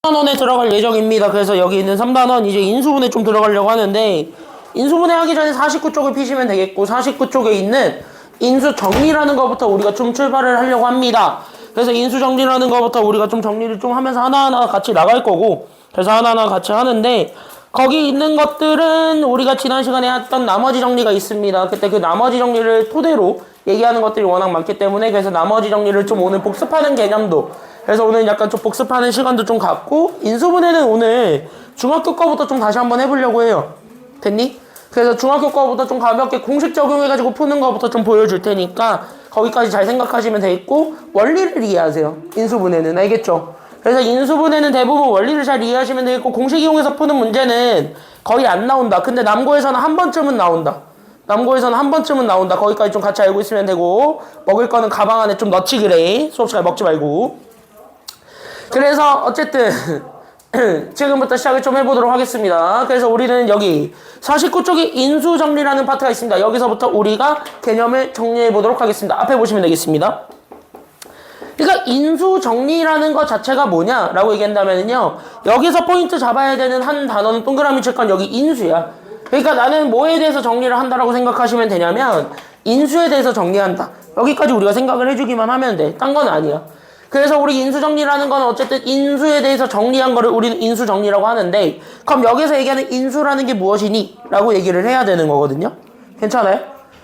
3단원에 들어갈 예정입니다. 그래서 여기 있는 3단원 이제 인수분해 좀 들어가려고 하는데 인수분해 하기 전에 49쪽을 피시면 되겠고 49쪽에 있는 인수정리라는 것부터 우리가 좀 출발을 하려고 합니다. 그래서 인수정리라는 것부터 우리가 좀 정리를 좀 하면서 하나하나 같이 나갈 거고 그래서 하나하나 같이 하는데 거기 있는 것들은 우리가 지난 시간에 했던 나머지 정리가 있습니다. 그때 그 나머지 정리를 토대로 얘기하는 것들이 워낙 많기 때문에 그래서 나머지 정리를 좀 오늘 복습하는 개념도 그래서 오늘 약간 좀 복습하는 시간도 좀 갖고 인수분해는 오늘 중학교 거부터 좀 다시 한번 해보려고 해요. 됐니? 그래서 중학교 거부터 좀 가볍게 공식 적용해가지고 푸는 거부터 좀 보여줄 테니까 거기까지 잘 생각하시면 되겠고 원리를 이해하세요. 인수분해는 알겠죠? 그래서 인수분해는 대부분 원리를 잘 이해하시면 되겠고 공식 이용해서 푸는 문제는 거의 안 나온다. 근데 남고에서는 한 번쯤은 나온다. 남고에서는 한 번쯤은 나온다. 거기까지 좀 같이 알고 있으면 되고 먹을 거는 가방 안에 좀 넣지 그래. 수업 시간에 먹지 말고. 그래서 어쨌든 지금부터 시작을 좀 해보도록 하겠습니다. 그래서 우리는 여기 49쪽에 인수정리라는 파트가 있습니다. 여기서부터 우리가 개념을 정리해보도록 하겠습니다. 앞에 보시면 되겠습니다. 그러니까 인수정리라는 것 자체가 뭐냐라고 얘기한다면요. 여기서 포인트 잡아야 되는 한 단어는 동그라미 칠 건 여기 인수야. 그러니까 나는 뭐에 대해서 정리를 한다라고 생각하시면 되냐면 인수에 대해서 정리한다. 여기까지 우리가 생각을 해주기만 하면 돼. 딴 건 아니야. 그래서 우리 인수정리라는 건 어쨌든 인수에 대해서 정리한 거를 우리는 인수정리라고 하는데 그럼 여기서 얘기하는 인수라는 게 무엇이니? 라고 얘기를 해야 되는 거거든요. 괜찮아요?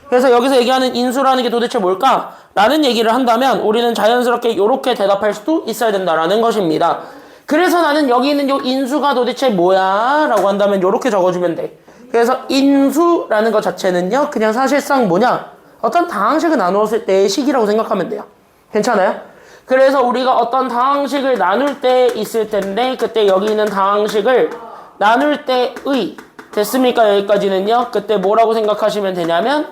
그래서 여기서 얘기하는 인수라는 게 도대체 뭘까? 라는 얘기를 한다면 우리는 자연스럽게 이렇게 대답할 수도 있어야 된다라는 것입니다. 그래서 나는 여기 있는 요 인수가 도대체 뭐야? 라고 한다면 이렇게 적어주면 돼. 그래서 인수라는 것 자체는요. 그냥 사실상 뭐냐? 어떤 다항식을 나누었을 때의 식이라고 생각하면 돼요. 괜찮아요? 그래서 우리가 어떤 다항식을 나눌 때 있을 텐데 그때 여기 있는 다항식을 나눌 때의 됐습니까? 여기까지는요. 그때 뭐라고 생각하시면 되냐면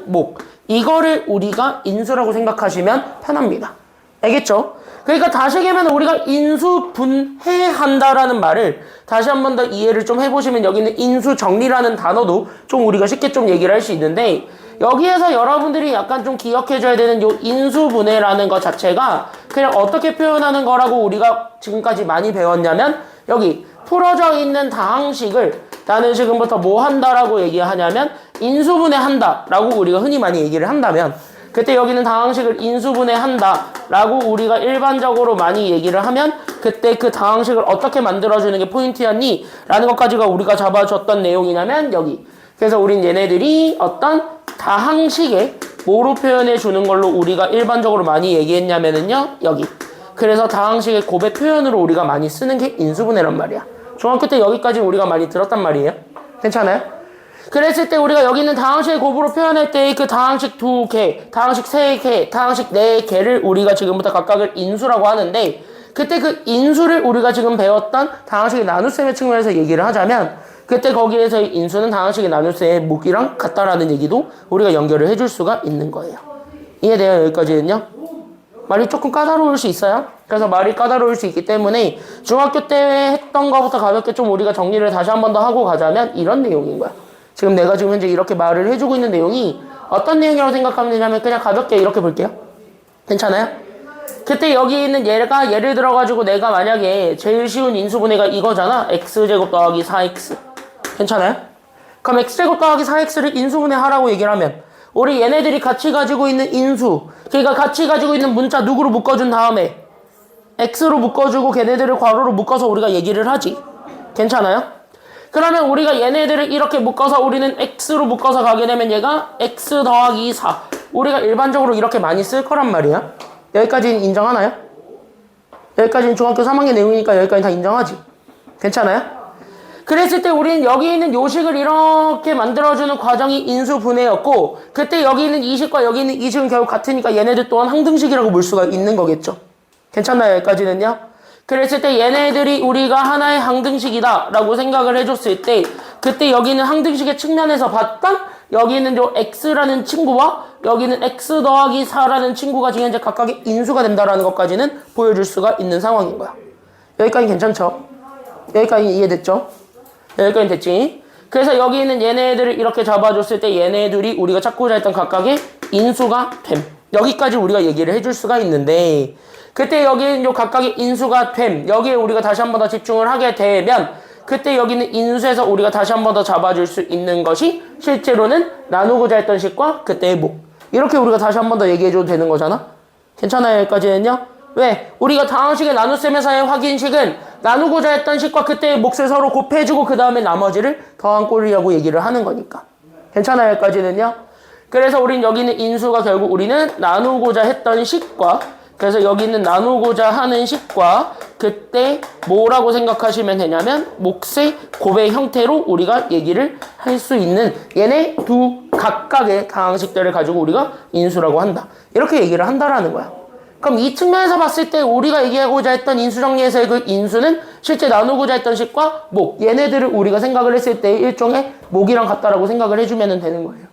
이거를 우리가 인수라고 생각하시면 편합니다. 알겠죠? 그러니까 다시 얘기하면 우리가 인수분해한다라는 말을 다시 한 번 더 이해를 좀 해보시면 여기 있는 인수정리라는 단어도 좀 우리가 쉽게 좀 얘기를 할 수 있는데 여기에서 여러분들이 약간 좀 기억해줘야 되는 요 인수분해라는 것 자체가 그냥 어떻게 표현하는 거라고 우리가 지금까지 많이 배웠냐면 여기 풀어져 있는 다항식을 나는 지금부터 뭐 한다라고 얘기하냐면 인수분해한다 라고 우리가 흔히 많이 얘기를 한다면 그때 여기는 다항식을 인수분해한다 라고 우리가 일반적으로 많이 얘기를 하면 그때 그 다항식을 어떻게 만들어주는 게 포인트였니? 라는 것까지가 우리가 잡아줬던 내용이냐면 여기 그래서 우린 얘네들이 어떤 다항식에 뭐로 표현해 주는 걸로 우리가 일반적으로 많이 얘기했냐면은요 여기 그래서 다항식의 곱의 표현으로 우리가 많이 쓰는 게 인수분해란 말이야. 중학교 때 여기까지 우리가 많이 들었단 말이에요. 괜찮아요? 그랬을 때 우리가 여기 있는 다항식의 곱으로 표현할 때 그 다항식 2개, 다항식 3개, 다항식 4개를 우리가 지금부터 각각을 인수라고 하는데 그때 그 인수를 우리가 지금 배웠던 다항식의 나눗셈의 측면에서 얘기를 하자면 그때 거기에서의 인수는 다항식의 나눗셈의 무기랑 같다라는 얘기도 우리가 연결을 해줄 수가 있는 거예요. 이해돼요? 여기까지는요? 말이 조금 까다로울 수 있어요. 그래서 말이 까다로울 수 있기 때문에 중학교 때 했던 거부터 가볍게 좀 우리가 정리를 다시 한 번 더 하고 가자면 이런 내용인 거야. 지금 내가 지금 현재 이렇게 말을 해주고 있는 내용이 어떤 내용이라고 생각하면 되냐면 그냥 가볍게 이렇게 볼게요. 괜찮아요? 그때 여기 있는 얘가 예를 들어가지고 내가 만약에 제일 쉬운 인수분해가 이거잖아. x제곱 더하기 4x. 괜찮아요? 그럼 x제곱 더하기 4x를 인수분해 하라고 얘기를 하면 우리 얘네들이 같이 가지고 있는 인수 그러니까 같이 가지고 있는 문자 누구로 묶어준 다음에 x로 묶어주고 걔네들을 괄호로 묶어서 우리가 얘기를 하지. 괜찮아요? 그러면 우리가 얘네들을 이렇게 묶어서 우리는 x로 묶어서 가게 되면 얘가 x 더하기 4 우리가 일반적으로 이렇게 많이 쓸 거란 말이야. 여기까지는 인정하나요? 여기까지는 중학교 3학년 내용이니까 여기까지 다 인정하지. 괜찮아요? 그랬을 때 우리는 여기 있는 요식을 이렇게 만들어주는 과정이 인수분해였고 그때 여기 있는 이식과 여기 있는 이식은 결국 같으니까 얘네들 또한 항등식이라고 볼 수가 있는 거겠죠. 괜찮나요? 여기까지는요? 그랬을 때 얘네들이 우리가 하나의 항등식이다 라고 생각을 해줬을 때 그때 여기는 항등식의 측면에서 봤던 여기 있는 요 x라는 친구와 여기는 x 더하기 4라는 친구가 지금 현재 각각의 인수가 된다라는 것까지는 보여줄 수가 있는 상황인 거야. 여기까지 괜찮죠? 여기까지 이해됐죠? 여기까지 됐지? 그래서 여기 있는 얘네들을 이렇게 잡아줬을 때 얘네들이 우리가 찾고자 했던 각각의 인수가 됨. 여기까지 우리가 얘기를 해줄 수가 있는데 그때 여기는 요 각각의 인수가 됨. 여기에 우리가 다시 한 번 더 집중을 하게 되면 그때 여기는 인수에서 우리가 다시 한 번 더 잡아줄 수 있는 것이 실제로는 나누고자 했던 식과 그때의 목. 이렇게 우리가 다시 한 번 더 얘기해줘도 되는 거잖아? 괜찮아요? 여기까지는요? 왜? 우리가 다항식의 나눗셈에서의 확인식은 나누고자 했던 식과 그때의 몫을 서로 곱해주고 그 다음에 나머지를 더한 꼴이라고 얘기를 하는 거니까. 괜찮아요? 여기까지는요? 그래서 우린 여기는 인수가 결국 우리는 나누고자 했던 식과 그래서 여기 있는 나누고자 하는 식과 그때 뭐라고 생각하시면 되냐면 몫의 곱의 형태로 우리가 얘기를 할 수 있는 얘네 두 각각의 다항식들을 가지고 우리가 인수라고 한다. 이렇게 얘기를 한다라는 거야. 그럼 이 측면에서 봤을 때 우리가 얘기하고자 했던 인수정리에서의 그 인수는 실제 나누고자 했던 식과 목 얘네들을 우리가 생각을 했을 때 일종의 목이랑 같다라고 생각을 해주면 되는 거예요.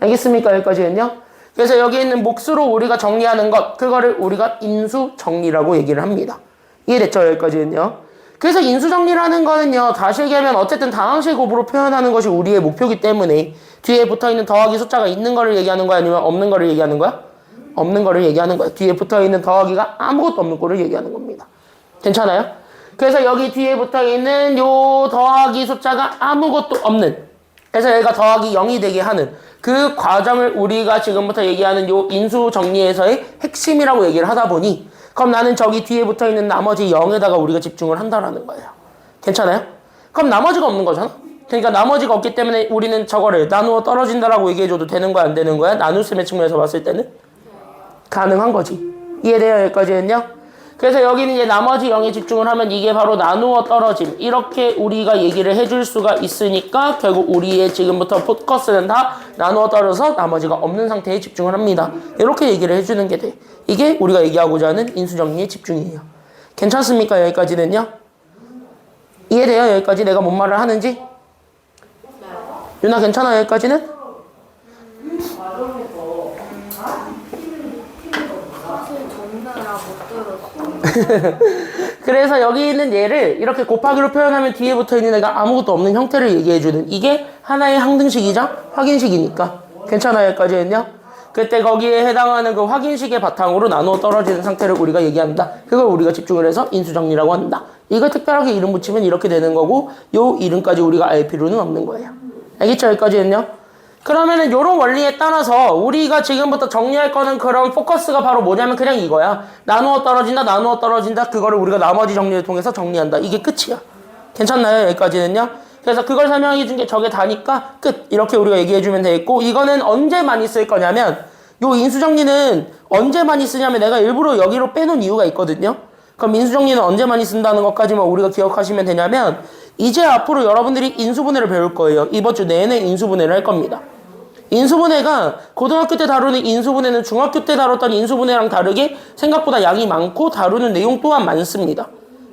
알겠습니까? 여기까지는요? 그래서 여기 있는 몫으로 우리가 정리하는 것 그거를 우리가 인수정리라고 얘기를 합니다. 이해됐죠? 여기까지는요? 그래서 인수정리라는 거는요 다시 얘기하면 어쨌든 다항식 곱으로 표현하는 것이 우리의 목표이기 때문에 뒤에 붙어있는 더하기 숫자가 있는 거를 얘기하는 거야 아니면 없는 거를 얘기하는 거야? 없는 거를 얘기하는 거야. 뒤에 붙어있는 더하기가 아무것도 없는 거를 얘기하는 겁니다. 괜찮아요? 그래서 여기 뒤에 붙어있는 요 더하기 숫자가 아무것도 없는 그래서 얘가 더하기 0이 되게 하는 그 과정을 우리가 지금부터 얘기하는 요 인수 정리에서의 핵심이라고 얘기를 하다 보니 그럼 나는 저기 뒤에 붙어있는 나머지 0에다가 우리가 집중을 한다라는 거예요. 괜찮아요? 그럼 나머지가 없는 거잖아? 그러니까 나머지가 없기 때문에 우리는 저거를 나누어 떨어진다라고 얘기해줘도 되는 거야 안 되는 거야? 나눗셈의 측면에서 봤을 때는? 가능한 거지. 이해돼요? 여기까지는요? 그래서 여기는 이제 나머지 0에 집중을 하면 이게 바로 나누어 떨어짐. 이렇게 우리가 얘기를 해줄 수가 있으니까 결국 우리의 지금부터 포커스는 다 나누어 떨어져서 나머지가 없는 상태에 집중을 합니다. 이렇게 얘기를 해주는 게 돼. 이게 우리가 얘기하고자 하는 인수정리의 집중이에요. 괜찮습니까? 여기까지는요? 이해돼요? 여기까지 내가 뭔 말을 하는지? 유나 괜찮아? 여기까지는? 그래서 여기 있는 얘를 이렇게 곱하기로 표현하면 뒤에 붙어있는 애가 아무것도 없는 형태를 얘기해주는 이게 하나의 항등식이자 확인식이니까 괜찮아요? 여기까지는요? 그때 거기에 해당하는 그 확인식의 바탕으로 나누어 떨어지는 상태를 우리가 얘기한다. 그걸 우리가 집중을 해서 인수정리라고 한다. 이걸 특별하게 이름 붙이면 이렇게 되는 거고 요 이름까지 우리가 알 필요는 없는 거예요. 알겠죠? 여기까지는요? 그러면은 요런 원리에 따라서 우리가 지금부터 정리할 거는 그런 포커스가 바로 뭐냐면 그냥 이거야. 나누어 떨어진다, 나누어 떨어진다. 그거를 우리가 나머지 정리를 통해서 정리한다. 이게 끝이야. 괜찮나요? 여기까지는요? 그래서 그걸 설명해 준 게 저게 다니까 끝. 이렇게 우리가 얘기해 주면 되겠고 이거는 언제 많이 쓸 거냐면 요 인수정리는 언제 많이 쓰냐면 내가 일부러 여기로 빼놓은 이유가 있거든요. 그럼 인수정리는 언제 많이 쓴다는 것까지만 우리가 기억하시면 되냐면 이제 앞으로 여러분들이 인수분해를 배울 거예요. 이번 주 내내 인수분해를 할 겁니다. 인수분해가 고등학교 때 다루는 인수분해는 중학교 때 다뤘던 인수분해랑 다르게 생각보다 양이 많고 다루는 내용 또한 많습니다.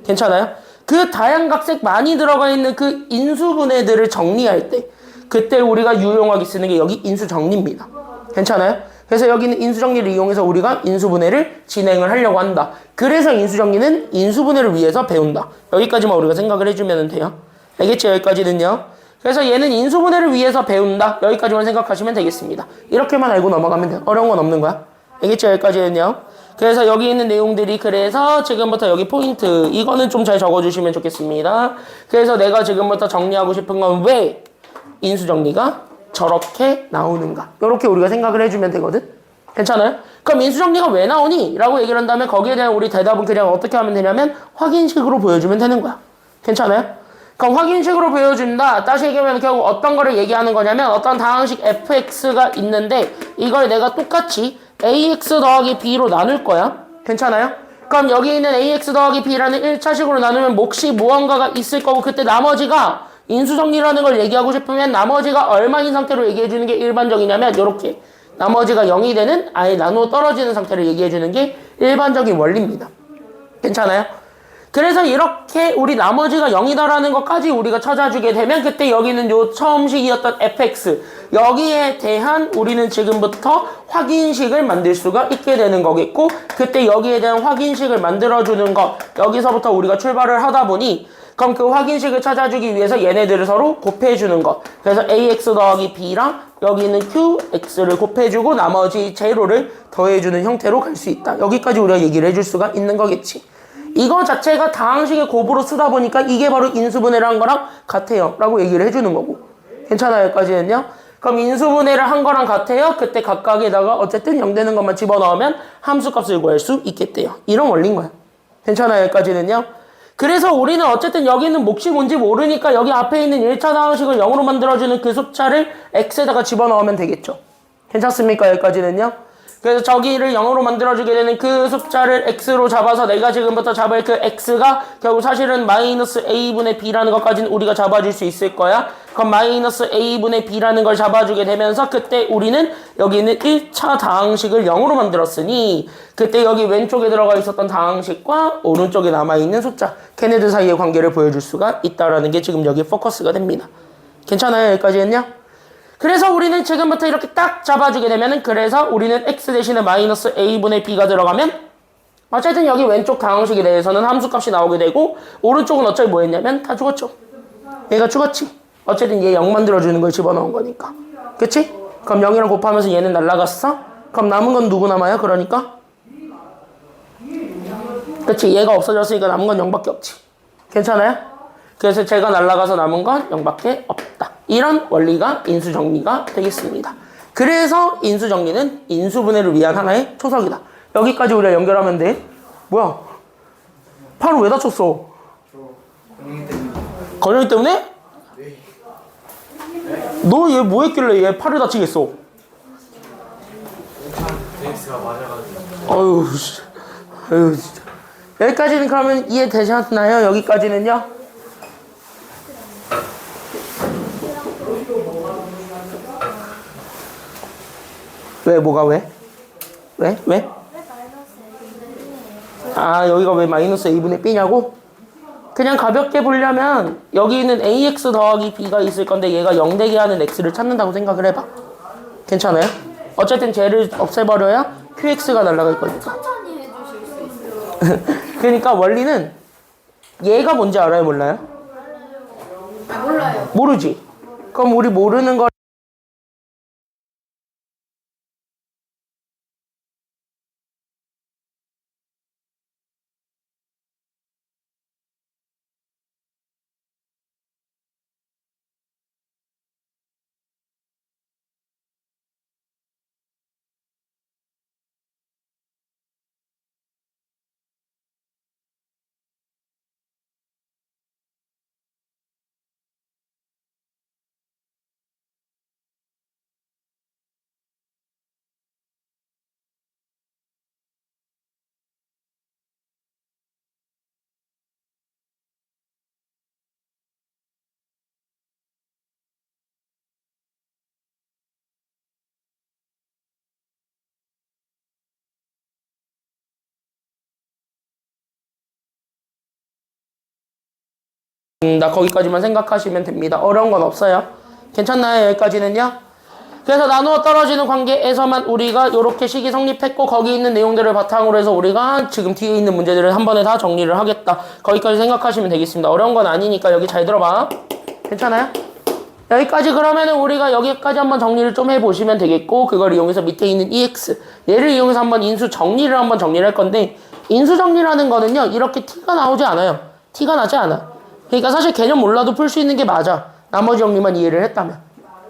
괜찮아요? 그 다양각색 많이 들어가 있는 그 인수분해들을 정리할 때 그때 우리가 유용하게 쓰는 게 여기 인수정리입니다. 괜찮아요? 그래서 여기는 인수정리를 이용해서 우리가 인수분해를 진행을 하려고 한다. 그래서 인수정리는 인수분해를 위해서 배운다. 여기까지만 우리가 생각을 해주면 돼요. 알겠죠? 여기까지는요. 그래서 얘는 인수분해를 위해서 배운다. 여기까지만 생각하시면 되겠습니다. 이렇게만 알고 넘어가면 돼요. 어려운 건 없는 거야. 알겠죠? 여기까지는요. 그래서 여기 있는 내용들이 그래서 지금부터 여기 포인트 이거는 좀 잘 적어주시면 좋겠습니다. 그래서 내가 지금부터 정리하고 싶은 건 왜 인수정리가 저렇게 나오는가. 이렇게 우리가 생각을 해주면 되거든. 괜찮아요? 그럼 인수정리가 왜 나오니? 라고 얘기를 한다면 거기에 대한 우리 대답은 그냥 어떻게 하면 되냐면 확인식으로 보여주면 되는 거야. 괜찮아요? 그럼 확인식으로 보여준다. 다시 얘기하면 결국 어떤 거를 얘기하는 거냐면 어떤 다항식 fx가 있는데 이걸 내가 똑같이 ax 더하기 b로 나눌 거야. 괜찮아요? 그럼 여기 있는 ax 더하기 b라는 1차식으로 나누면 몫이 무언가가 있을 거고 그때 나머지가 인수정리라는 걸 얘기하고 싶으면 나머지가 얼마인 상태로 얘기해주는 게 일반적이냐면 이렇게 나머지가 0이 되는 아예 나누어 떨어지는 상태를 얘기해주는 게 일반적인 원리입니다. 괜찮아요? 그래서 이렇게 우리 나머지가 0이다라는 것까지 우리가 찾아주게 되면 그때 여기는 요 처음식이었던 fx 여기에 대한 우리는 지금부터 확인식을 만들 수가 있게 되는 거겠고 그때 여기에 대한 확인식을 만들어주는 것 여기서부터 우리가 출발을 하다 보니 그럼 그 확인식을 찾아주기 위해서 얘네들을 서로 곱해주는 거. 그래서 ax 더하기 b랑 여기 있는 qx를 곱해주고 나머지 제로를 더해주는 형태로 갈 수 있다. 여기까지 우리가 얘기를 해줄 수가 있는 거겠지. 이거 자체가 다항식의 곱으로 쓰다 보니까 이게 바로 인수분해를 한 거랑 같아요 라고 얘기를 해주는 거고. 괜찮아요? 여기까지는요? 그럼 인수분해를 한 거랑 같아요? 그때 각각에다가 어쨌든 0 되는 것만 집어넣으면 함수값을 구할 수 있겠대요. 이런 원리인 거야. 괜찮아요? 여기까지는요? 그래서 우리는 어쨌든 여기는 몫이 뭔지 모르니까 여기 앞에 있는 1차 다항식을 0으로 만들어주는 그 숫자를 x에다가 집어넣으면 되겠죠. 괜찮습니까? 여기까지는요? 그래서 저기를 0으로 만들어주게 되는 그 숫자를 x로 잡아서 내가 지금부터 잡을 그 x가 결국 사실은 마이너스 a분의 b라는 것까지는 우리가 잡아줄 수 있을 거야. 그럼 마이너스 a분의 b라는 걸 잡아주게 되면서 그때 우리는 여기 있는 1차 다항식을 0으로 만들었으니 그때 여기 왼쪽에 들어가 있었던 다항식과 오른쪽에 남아있는 숫자 걔네들 사이의 관계를 보여줄 수가 있다라는 게 지금 여기 포커스가 됩니다. 괜찮아요? 여기까지는요? 그래서 우리는 지금부터 이렇게 딱 잡아주게 되면은 그래서 우리는 x 대신에 마이너스 a분의 b가 들어가면 어쨌든 여기 왼쪽 다항식에 대해서는 함수값이 나오게 되고 오른쪽은 어차피 뭐 했냐면 다 죽었죠. 얘가 죽었지. 어쨌든 얘 0 만들어주는 걸 집어넣은 거니까. 그치? 그럼 0이랑 곱하면서 얘는 날라갔어? 그럼 남은 건 누구 남아요? 그러니까? 그치? 얘가 없어졌으니까 남은 건 0밖에 없지. 괜찮아요? 그래서 제가 날라가서 남은 건 0밖에 없다. 이런 원리가 인수정리가 되겠습니다. 그래서 인수정리는 인수분해를 위한 하나의 초석이다. 여기까지 우리가 연결하면 돼. 뭐야? 팔을 왜 다쳤어? 건영이 때문에? 너 얘 뭐 했길래 얘 팔을 다치겠어? 어휴, 어휴, 진짜. 여기까지는 그러면 이해되셨나요? 여기까지는요? 왜? 뭐가 왜? 왜? 왜? 아, 여기가 왜 마이너스 a분의 b냐고? 그냥 가볍게 보려면 여기 있는 ax 더하기 b가 있을 건데 얘가 0 되게 하는 x를 찾는다고 생각을 해봐. 괜찮아요? 어쨌든 쟤를 없애버려야 qx가 날아갈 거니까. 천천히 해주실 수 있어요? 그러니까 원리는 얘가 뭔지 알아요? 몰라요? 몰라요. 모르지? 그럼 우리 모르는 걸 나 거기까지만 생각하시면 됩니다. 어려운 건 없어요. 괜찮나요? 여기까지는요? 그래서 나누어 떨어지는 관계에서만 우리가 이렇게 식이 성립했고 거기 있는 내용들을 바탕으로 해서 우리가 지금 뒤에 있는 문제들을 한 번에 다 정리를 하겠다. 거기까지 생각하시면 되겠습니다. 어려운 건 아니니까 여기 잘 들어봐. 괜찮아요? 여기까지 그러면은 우리가 여기까지 한번 정리를 좀 해보시면 되겠고 그걸 이용해서 밑에 있는 EX 얘를 이용해서 한번 인수 정리를 한번 정리를 할 건데 인수 정리라는 거는요 이렇게 T가 나오지 않아요. T가 나지 않아. 그러니까 사실 개념 몰라도 풀 수 있는 게 맞아. 나머지 정리만 이해를 했다면.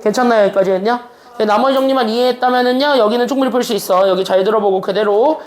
괜찮나요? 여기까지는요? 나머지 정리만 이해했다면은요 여기는 충분히 풀 수 있어. 여기 잘 들어보고 그대로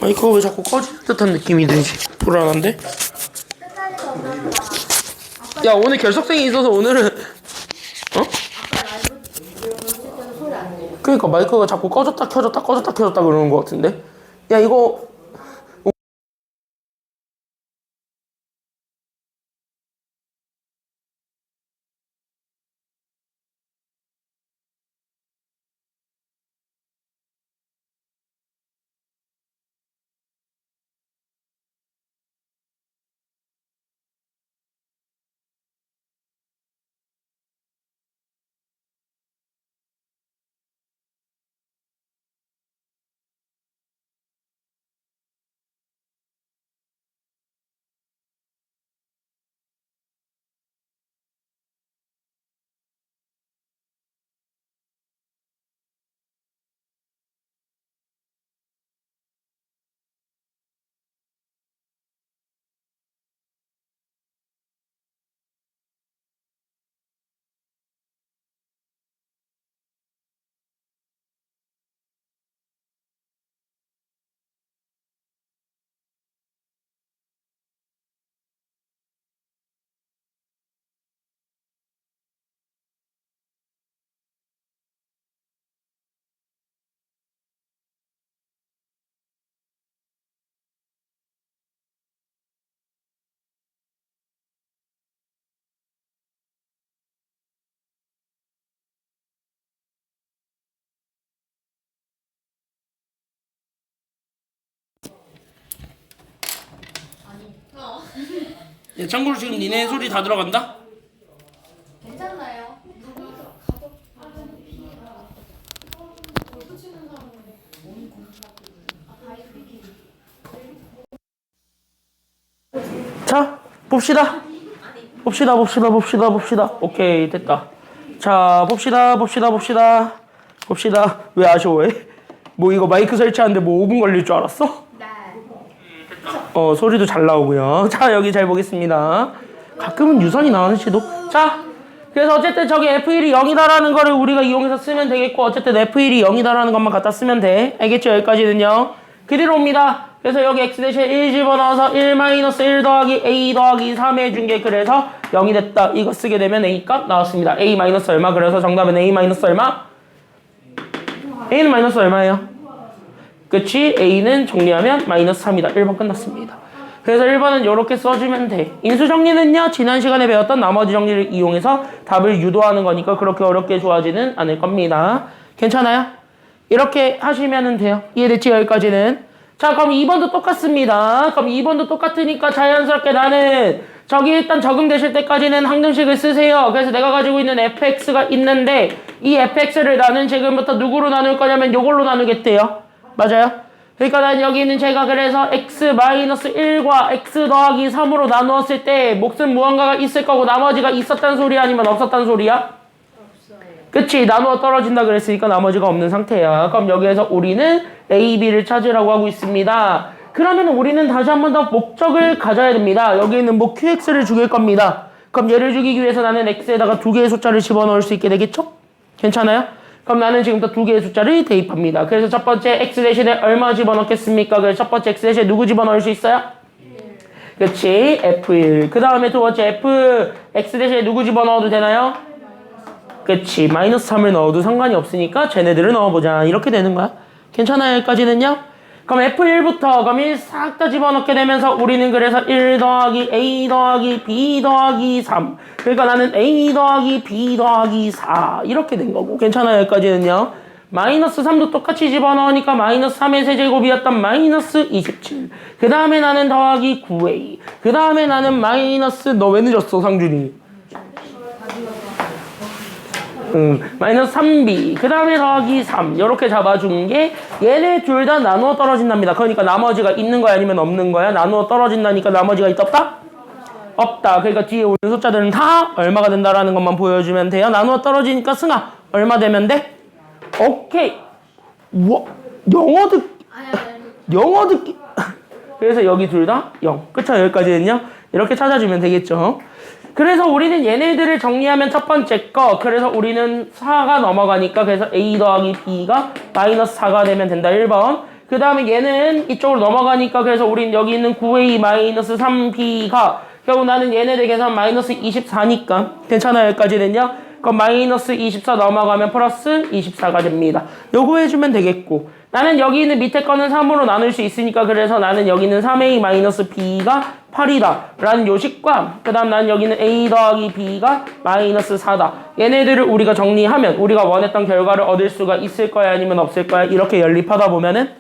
마이크가 왜 자꾸 꺼지는 듯한 느낌이 들지? 불안한데? 야, 오늘 결석생이 있어서 오늘은 그러니까 마이크가 자꾸 꺼졌다 켜졌다 꺼졌다 켜졌다 그러는 것 같은데? 야, 이거 야, 참고로 지금 니네 소리 다 들어간다? 괜찮나요? 자, 봅시다. 봅시다. 오케이, 됐다. 자, 봅시다. 왜 아쉬워해? 뭐 이거 마이크 설치하는데 뭐 5분 걸릴 줄 알았어? 네. 소리도 잘 나오고요. 자, 여기 잘 보겠습니다. 가끔은 유선이 나오는 시도. 자, 그래서 어쨌든 저기 F1이 0이다라는 거를 우리가 이용해서 쓰면 되겠고, 어쨌든 F1이 0이다라는 것만 갖다 쓰면 돼. 알겠죠? 여기까지는요. 그대로 옵니다. 그래서 여기 x 대신에 1 집어넣어서 1 더하기 a 더하기 3 해준 게 그래서 0이 됐다. 이거 쓰게 되면 a 값 나왔습니다. a 마이너스 얼마? 그래서 정답은 a 마이너스 얼마? a는 마이너스 얼마예요? 그치? a는 정리하면 마이너스 3이다. 1번 끝났습니다. 그래서 1번은 이렇게 써주면 돼. 인수정리는요, 지난 시간에 배웠던 나머지 정리를 이용해서 답을 유도하는 거니까 그렇게 어렵게 좋아하지는 않을 겁니다. 괜찮아요? 이렇게 하시면 돼요. 이해됐지? 여기까지는. 자, 그럼 2번도 똑같습니다. 그럼 2번도 똑같으니까 자연스럽게 나는 저기 일단 적응되실 때까지는 항등식을 쓰세요. 그래서 내가 가지고 있는 fx가 있는데 이 fx를 나는 지금부터 누구로 나눌 거냐면 요걸로 나누겠대요. 맞아요? 그러니까 난 여기 있는 제가 그래서 x-1과 x 더하기 3으로 나누었을 때 몫은 무언가가 있을 거고 나머지가 있었단 소리야 아니면 없었단 소리야? 그치, 나누어 떨어진다 그랬으니까 나머지가 없는 상태야. 그럼 여기에서 우리는 A, B를 찾으라고 하고 있습니다. 그러면 우리는 다시 한 번 더 목적을 가져야 됩니다. 여기 있는 뭐 QX를 죽일 겁니다. 그럼 얘를 죽이기 위해서 나는 X에다가 두 개의 숫자를 집어넣을 수 있게 되겠죠? 괜찮아요? 그럼 나는 지금부터 두 개의 숫자를 대입합니다. 그래서 첫 번째 X 대신에 얼마 집어넣겠습니까? 그래서 첫 번째 X 대신에 누구 집어넣을 수 있어요? 그치, F1. 그 다음에 두 번째 F, X 대신에 누구 집어넣어도 되나요? 그치, 마이너스 3을 넣어도 상관이 없으니까 쟤네들을 넣어보자. 이렇게 되는 거야. 괜찮아요? 여기까지는요? 그럼 F1부터 그럼 1 싹 다 집어넣게 되면서 우리는 그래서 1 더하기 A 더하기 B 더하기 3. 그러니까 나는 A 더하기 B 더하기 4 이렇게 된 거고. 괜찮아요? 여기까지는요? 마이너스 3도 똑같이 집어넣으니까 마이너스 3의 세제곱이었던 마이너스 27. 그 다음에 나는 더하기 9A. 그 다음에 나는 마이너스, 너 왜 늦었어 상준이? 마이너스 3b 그 다음에 더하기 3 이렇게 잡아준 게 얘네 둘 다 나누어 떨어진답니다. 그러니까 나머지가 있는 거야 아니면 없는 거야? 나누어 떨어진다니까 나머지가 있다 없다? 없다. 그러니까 뒤에 오는 숫자들은 다 얼마가 된다라는 것만 보여주면 돼요. 나누어 떨어지니까 승아 얼마 되면 돼? 오케이. 우와, 영어 듣기 그래서 여기 둘 다 0. 그쵸? 여기까지는요. 이렇게 찾아주면 되겠죠. 그래서 우리는 얘네들을 정리하면 첫 번째 거 그래서 우리는 4가 넘어가니까 그래서 A 더하기 B가 마이너스 4가 되면 된다. 1번. 그 다음에 얘는 이쪽으로 넘어가니까 그래서 우린 여기 있는 9a-3b가 결국 나는 얘네들 계산 마이너스 24니까 괜찮아요 여기까지는요? 그럼 마이너스 24 넘어가면 플러스 24가 됩니다. 요거 해주면 되겠고 나는 여기 있는 밑에 거는 3으로 나눌 수 있으니까 그래서 나는 여기 있는 3a-b가 8이다 라는 요식과 그 다음 나는 여기 있는 a 더하기 b가 마이너스 4다. 얘네들을 우리가 정리하면 우리가 원했던 결과를 얻을 수가 있을 거야 아니면 없을 거야. 이렇게 연립하다 보면은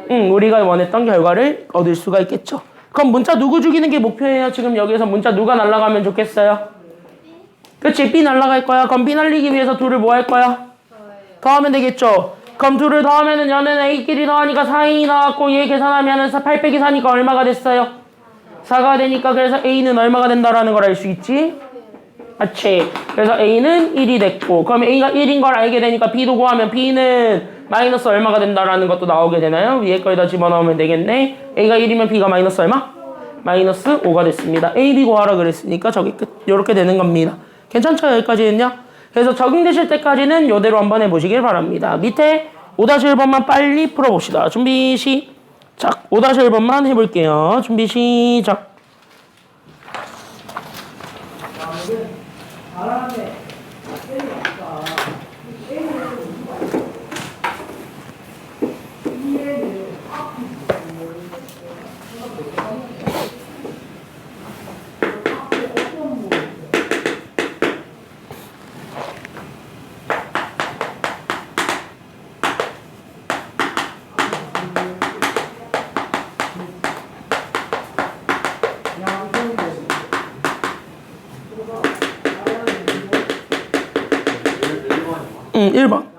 우리가 원했던 결과를 얻을 수가 있겠죠. 그럼 문자 누구 죽이는 게 목표예요? 지금 여기서 문자 누가 날아가면 좋겠어요? 그치? B 날아갈 거야. 그럼 B 날리기 위해서 둘을 뭐 할 거야? 더하면 되겠죠? 그럼 둘을 더하면은 얘는 A끼리 더하니까 4A 나왔고 얘 계산하면은 8 빼기 4니까 얼마가 됐어요? 4가 되니까 그래서 A는 얼마가 된다라는 걸 알 수 있지? 맞지? 그래서 A는 1이 됐고 그럼 A가 1인 걸 알게 되니까 B도 구하면 B는 마이너스 얼마가 된다라는 것도 나오게 되나요? 위에 거에다 집어넣으면 되겠네. A가 1이면 B가 마이너스 얼마? 마이너스 5가 됐습니다. A, B 구하라 그랬으니까 저기 끝. 요렇게 되는 겁니다. 괜찮죠? 여기까지는요? 그래서 적용되실 때까지는 요대로 한번 해보시길 바랍니다. 밑에 5-1번만 빨리 풀어봅시다. 준비 시작. 5-1번만 해볼게요. 준비 시작. 응, 1번.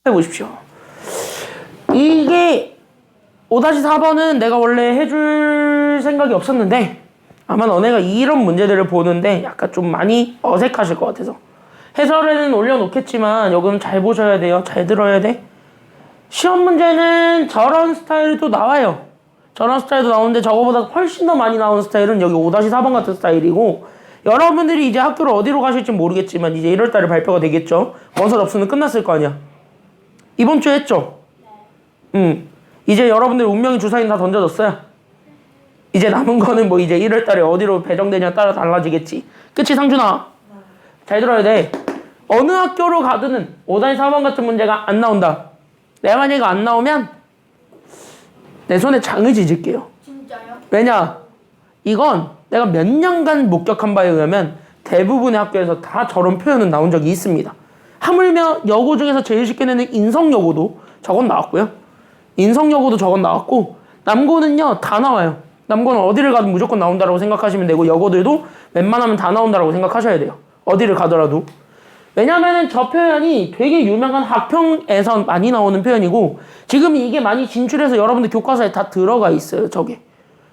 해보십시오. 이게 5-4번은 내가 원래 해줄 생각이 없었는데 아마 너네가 이런 문제들을 보는데 약간 좀 많이 어색하실 것 같아서 해설에는 올려놓겠지만 여기는 잘 보셔야 돼요. 잘 들어야 돼. 시험 문제는 저런 스타일도 나와요. 저런 스타일도 나오는데 저거보다 훨씬 더 많이 나오는 스타일은 여기 5-4번 같은 스타일이고 여러분들이 이제 학교를 어디로 가실지 모르겠지만 이제 1월달에 발표가 되겠죠. 원서 접수는 끝났을 거 아니야. 이번 주에 했죠? 이제 여러분들 운명의 주사위는 다 던져졌어요. 이제 남은 거는 뭐 이제 1월달에 어디로 배정되냐에 따라 달라지겠지. 그치 상준아? 잘 들어야 돼. 어느 학교로 가든 5-4번 같은 문제가 안 나온다. 내가 만약에 안 나오면 내 손에 장을 지질게요. 진짜요? 왜냐? 이건 내가 몇 년간 목격한 바에 의하면 대부분의 학교에서 다 저런 표현은 나온 적이 있습니다. 하물며 여고 중에서 제일 쉽게 내는 인성여고도 저건 나왔고요. 인성여고도 저건 나왔고 남고는요 다 나와요. 남고는 어디를 가도 무조건 나온다라고 생각하시면 되고 여고들도 웬만하면 다 나온다라고 생각하셔야 돼요. 어디를 가더라도. 왜냐면은 저 표현이 되게 유명한 학평에서 많이 나오는 표현이고 지금 이게 많이 진출해서 여러분들 교과서에 다 들어가 있어요. 저게.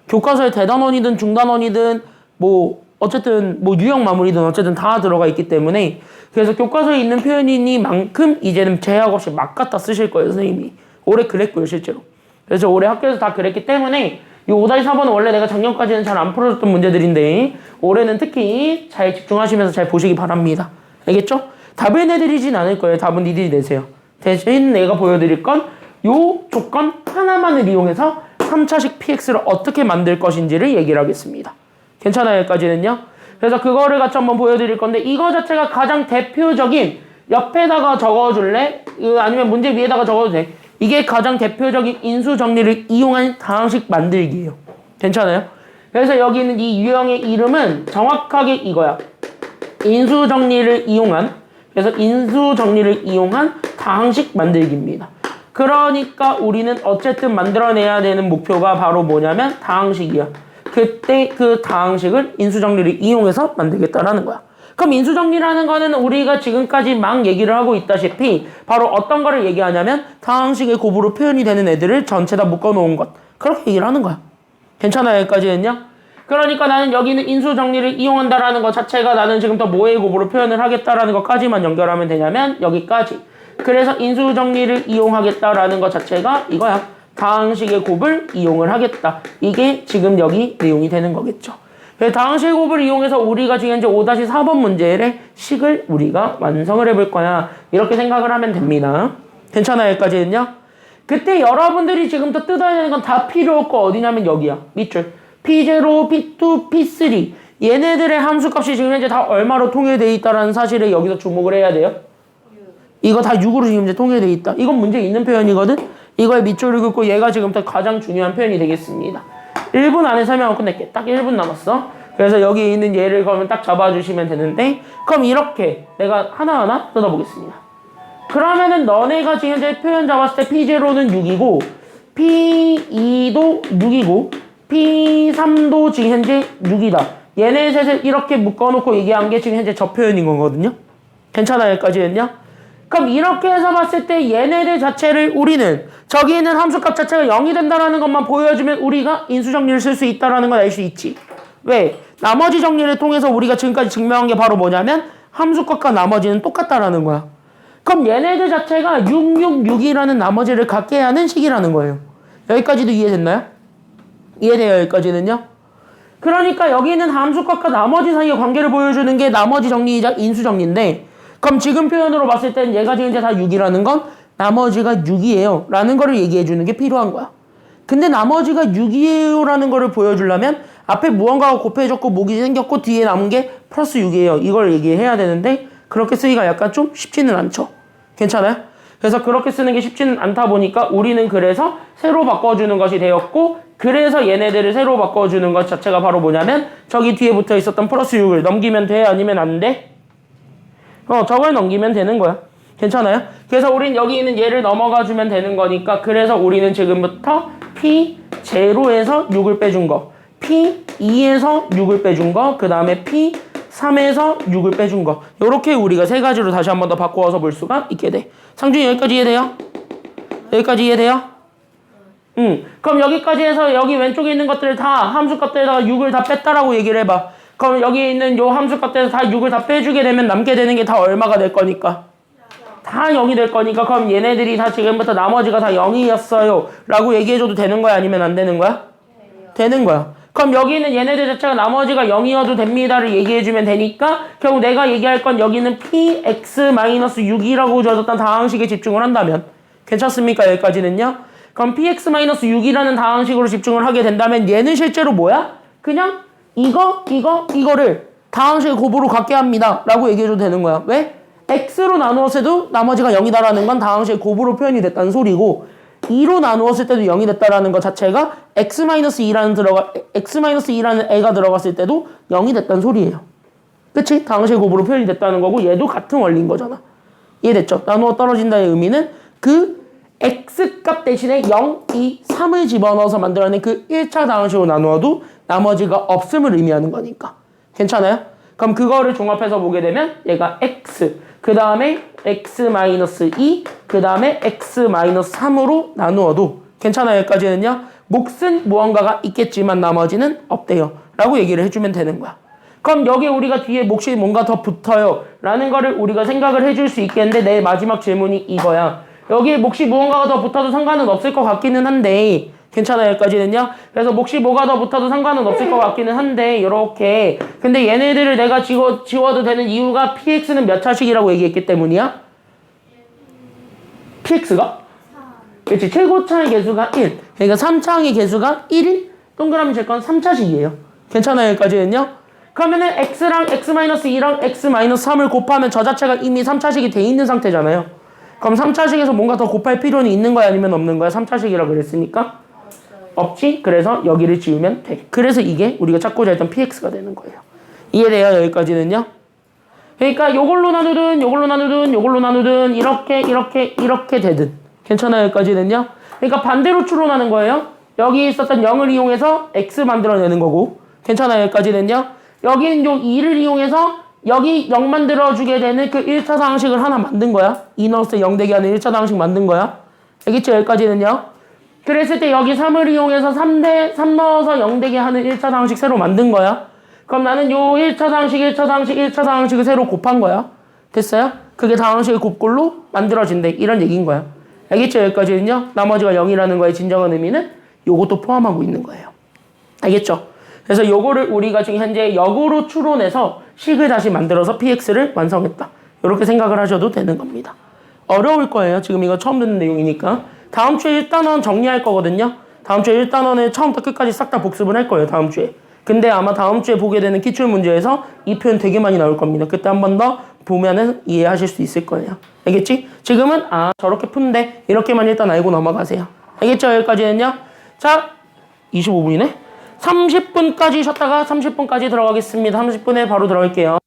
교과서에 대단원이든 중단원이든 뭐 어쨌든 뭐 유형 마무리든 어쨌든 다 들어가 있기 때문에 그래서 교과서에 있는 표현이니만큼 이제는 제약 없이 막 갖다 쓰실 거예요. 선생님이. 올해 그랬고요. 실제로. 그래서 올해 학교에서 다 그랬기 때문에 이 5-4번은 원래 내가 작년까지는 잘 안 풀어줬던 문제들인데 올해는 특히 잘 집중하시면서 잘 보시기 바랍니다. 알겠죠? 답을 내드리진 않을 거예요. 답은 니들이 내세요. 대신 내가 보여드릴 건 요 조건 하나만을 이용해서 3차식 PX를 어떻게 만들 것인지를 얘기를 하겠습니다. 괜찮아요? 여기까지는요? 그래서 그거를 같이 한번 보여드릴 건데 이거 자체가 가장 대표적인 옆에다가 적어줄래? 아니면 문제 위에다가 적어도 돼. 이게 가장 대표적인 인수 정리를 이용한 다항식 만들기예요. 괜찮아요? 그래서 여기 있는 이 유형의 이름은 정확하게 이거야. 인수 정리를 이용한 그래서 인수 정리를 이용한 다항식 만들기입니다. 그러니까 우리는 어쨌든 만들어내야 되는 목표가 바로 뭐냐면 다항식이야. 그때 그 다항식을 인수 정리를 이용해서 만들겠다라는 거야. 그럼 인수정리라는 거는 우리가 지금까지 막 얘기를 하고 있다시피 바로 어떤 거를 얘기하냐면 다항식의 곱으로 표현이 되는 애들을 전체 다 묶어놓은 것. 그렇게 얘기를 하는 거야. 괜찮아요? 여기까지는요? 그러니까 나는 여기는 인수정리를 이용한다라는 것 자체가 나는 지금 더 뭐의 곱으로 표현을 하겠다라는 것까지만 연결하면 되냐면 여기까지. 그래서 인수정리를 이용하겠다라는 것 자체가 이거야. 다항식의 곱을 이용을 하겠다. 이게 지금 여기 내용이 되는 거겠죠. 다항식 곱을 이용해서 우리가 지금 이제 5-4번 문제의 식을 우리가 완성을 해볼 거야. 이렇게 생각을 하면 됩니다. 괜찮아요? 여기까지는요? 그때 여러분들이 지금부터 뜯어야 되는 건 다 필요 없고 어디냐면 여기야. 밑줄. P0, P2, P3. 얘네들의 함수값이 지금 현재 다 얼마로 통일되어 있다는 사실에 여기서 주목을 해야 돼요. 이거 다 6으로 지금 이제 통일되어 있다. 이건 문제 있는 표현이거든. 이거의 밑줄을 긋고 얘가 지금부터 가장 중요한 표현이 되겠습니다. 1분 안에 설명을 끝낼게. 딱 1분 남았어. 그래서 여기 있는 얘를 그러면 딱 잡아주시면 되는데 그럼 이렇게 내가 하나하나 뜯어보겠습니다. 그러면은 너네가 지금 현재 표현 잡았을 때 P0는 6이고 P2도 6이고 P3도 지금 현재 6이다. 얘네 셋을 이렇게 묶어놓고 얘기한 게 지금 현재 저 표현인 거거든요. 괜찮아요? 여기까지는요? 그럼 이렇게 해서 봤을 때 얘네들 자체를 우리는 저기 있는 함수값 자체가 0이 된다는 것만 보여주면 우리가 인수정리를 쓸 수 있다는 걸 알 수 있지. 왜? 나머지 정리를 통해서 우리가 지금까지 증명한 게 바로 뭐냐면 함수값과 나머지는 똑같다라는 거야. 그럼 얘네들 자체가 666이라는 나머지를 갖게 하는 식이라는 거예요. 여기까지도 이해됐나요? 이해돼요? 여기까지는요? 그러니까 여기 있는 함수값과 나머지 사이의 관계를 보여주는 게 나머지 정리이자 인수정리인데 그럼 지금 표현으로 봤을 땐 얘가 지금 이제 다 6이라는 건 나머지가 6이에요 라는 거를 얘기해 주는 게 필요한 거야. 근데 나머지가 6이에요 라는 거를 보여주려면 앞에 무언가가 곱해졌고 목이 생겼고 뒤에 남은 게 플러스 6이에요. 이걸 얘기해야 되는데 그렇게 쓰기가 약간 좀 쉽지는 않죠. 괜찮아요? 그래서 그렇게 쓰는 게 쉽지는 않다 보니까 우리는 그래서 새로 바꿔주는 것이 되었고 그래서 얘네들을 새로 바꿔주는 것 자체가 바로 뭐냐면 저기 뒤에 붙어 있었던 플러스 6을 넘기면 돼? 아니면 안 돼? 저걸 넘기면 되는 거야. 괜찮아요? 그래서 우린 여기 있는 얘를 넘어가 주면 되는 거니까 그래서 우리는 지금부터 P0에서 6을 빼준 거 P2에서 6을 빼준 거 그 다음에 P 3에서 6을 빼준 거. 요렇게 우리가 세 가지로 다시 한 번 더 바꾸어서 볼 수가 있게 돼. 상준이 여기까지 이해돼요? 여기까지 이해돼요? 그럼 여기까지 해서 여기 왼쪽에 있는 것들을 다 함수 값들에다가 6을 다 뺐다라고 얘기를 해봐. 그럼 여기 있는 요 함수 값들에서 다 6을 다 빼주게 되면 남게 되는 게 다 얼마가 될 거니까? 다 0이 될 거니까 그럼 얘네들이 다 지금부터 나머지가 다 0이었어요 라고 얘기해줘도 되는 거야? 아니면 안 되는 거야? 되는 거야. 그럼 여기 있는 얘네들 자체가 나머지가 0이어도 됩니다를 얘기해주면 되니까 결국 내가 얘기할 건 여기는 px-6이라고 줘줬던 다항식에 집중을 한다면 괜찮습니까? 여기까지는요? 그럼 px-6이라는 다항식으로 집중을 하게 된다면 얘는 실제로 뭐야? 그냥 이거를 다항식 곱으로 갖게 합니다 라고 얘기해줘도 되는 거야. 왜? x로 나누었을 때도 나머지가 0이다라는 건 다항식 곱으로 표현이 됐다는 소리고 2로 나누었을 때도 0이 됐다라는 것 자체가 x-2라는 애가 들어갔을 때도 0이 됐다는 소리예요. 그치? 다항식 곱으로 표현이 됐다는 거고 얘도 같은 원리인 거잖아. 이해됐죠? 나누어 떨어진다의 의미는 그 x값 대신에 0, 2, 3을 집어넣어서 만들어낸 그 1차 다항식으로 나누어도 나머지가 없음을 의미하는 거니까. 괜찮아요? 그럼 그거를 종합해서 보게 되면 얘가 x, 그 다음에 x-2, 그 다음에 x-3으로 나누어도 괜찮아요? 여기까지는요? 몫은 무언가가 있겠지만 나머지는 없대요 라고 얘기를 해주면 되는 거야. 그럼 여기 우리가 뒤에 몫이 뭔가 더 붙어요 라는 거를 우리가 생각을 해줄 수 있겠는데 내 마지막 질문이 이거야. 여기에 몫이 무언가가 더 붙어도 상관은 없을 것 같기는 한데 괜찮아요? 여기까지는요? 그래서 몫이 뭐가 더 붙어도 상관은 없을 것 같기는 한데 이렇게 근데 얘네들을 내가 지워도 되는 이유가 px는 몇 차식이라고 얘기했기 때문이야? px가? 그렇지. 최고차의 개수가 1. 그러니까 3차항의 개수가 1인 동그라미 칠 건 3차식이에요. 괜찮아요? 여기까지는요? 그러면은 x랑 x-2랑 x-3을 곱하면 저 자체가 이미 3차식이 돼 있는 상태잖아요. 그럼 3차식에서 뭔가 더 곱할 필요는 있는 거야? 아니면 없는 거야? 3차식이라고 그랬으니까? 없지? 그래서 여기를 지우면 돼. 그래서 이게 우리가 찾고자 했던 px가 되는 거예요. 이해돼요? 여기까지는요? 그러니까 요걸로 나누든 이렇게 되든 괜찮아요? 여기까지는요? 그러니까 반대로 추론하는 거예요. 여기 있었던 0을 이용해서 x 만들어내는 거고 괜찮아요? 여기까지는요? 여기는 요 2를 이용해서 여기 0 만들어주게 되는 그 1차 상식을 하나 만든 거야. 2 넣었을 때 0 되게 하는 1차 상식 만든 거야. 알겠죠? 여기까지는요? 그랬을 때 여기 3을 이용해서 3 넣어서 0 되게 하는 1차 상식 새로 만든 거야. 그럼 나는 요 1차 상식을 새로 곱한 거야. 됐어요? 그게 다항식의 곱꼴로 만들어진대. 이런 얘기인 거야. 알겠죠? 여기까지는요? 나머지가 0이라는 거의 진정한 의미는 요것도 포함하고 있는 거예요. 알겠죠? 그래서 요거를 우리가 지금 현재 역으로 추론해서 식을 다시 만들어서 px를 완성했다. 이렇게 생각을 하셔도 되는 겁니다. 어려울 거예요. 지금 이거 처음 듣는 내용이니까. 다음 주에 1단원 정리할 거거든요. 다음 주에 1단원을 처음부터 끝까지 싹 다 복습을 할 거예요. 다음 주에. 근데 아마 다음 주에 보게 되는 기출문제에서 이 표현 되게 많이 나올 겁니다. 그때 한 번 더 보면은 이해하실 수 있을 거예요. 알겠지? 지금은 저렇게 푼대. 이렇게만 일단 알고 넘어가세요. 알겠죠? 여기까지는요. 자, 25분이네. 30분까지 쉬었다가 30분까지 들어가겠습니다. 30분에 바로 들어갈게요.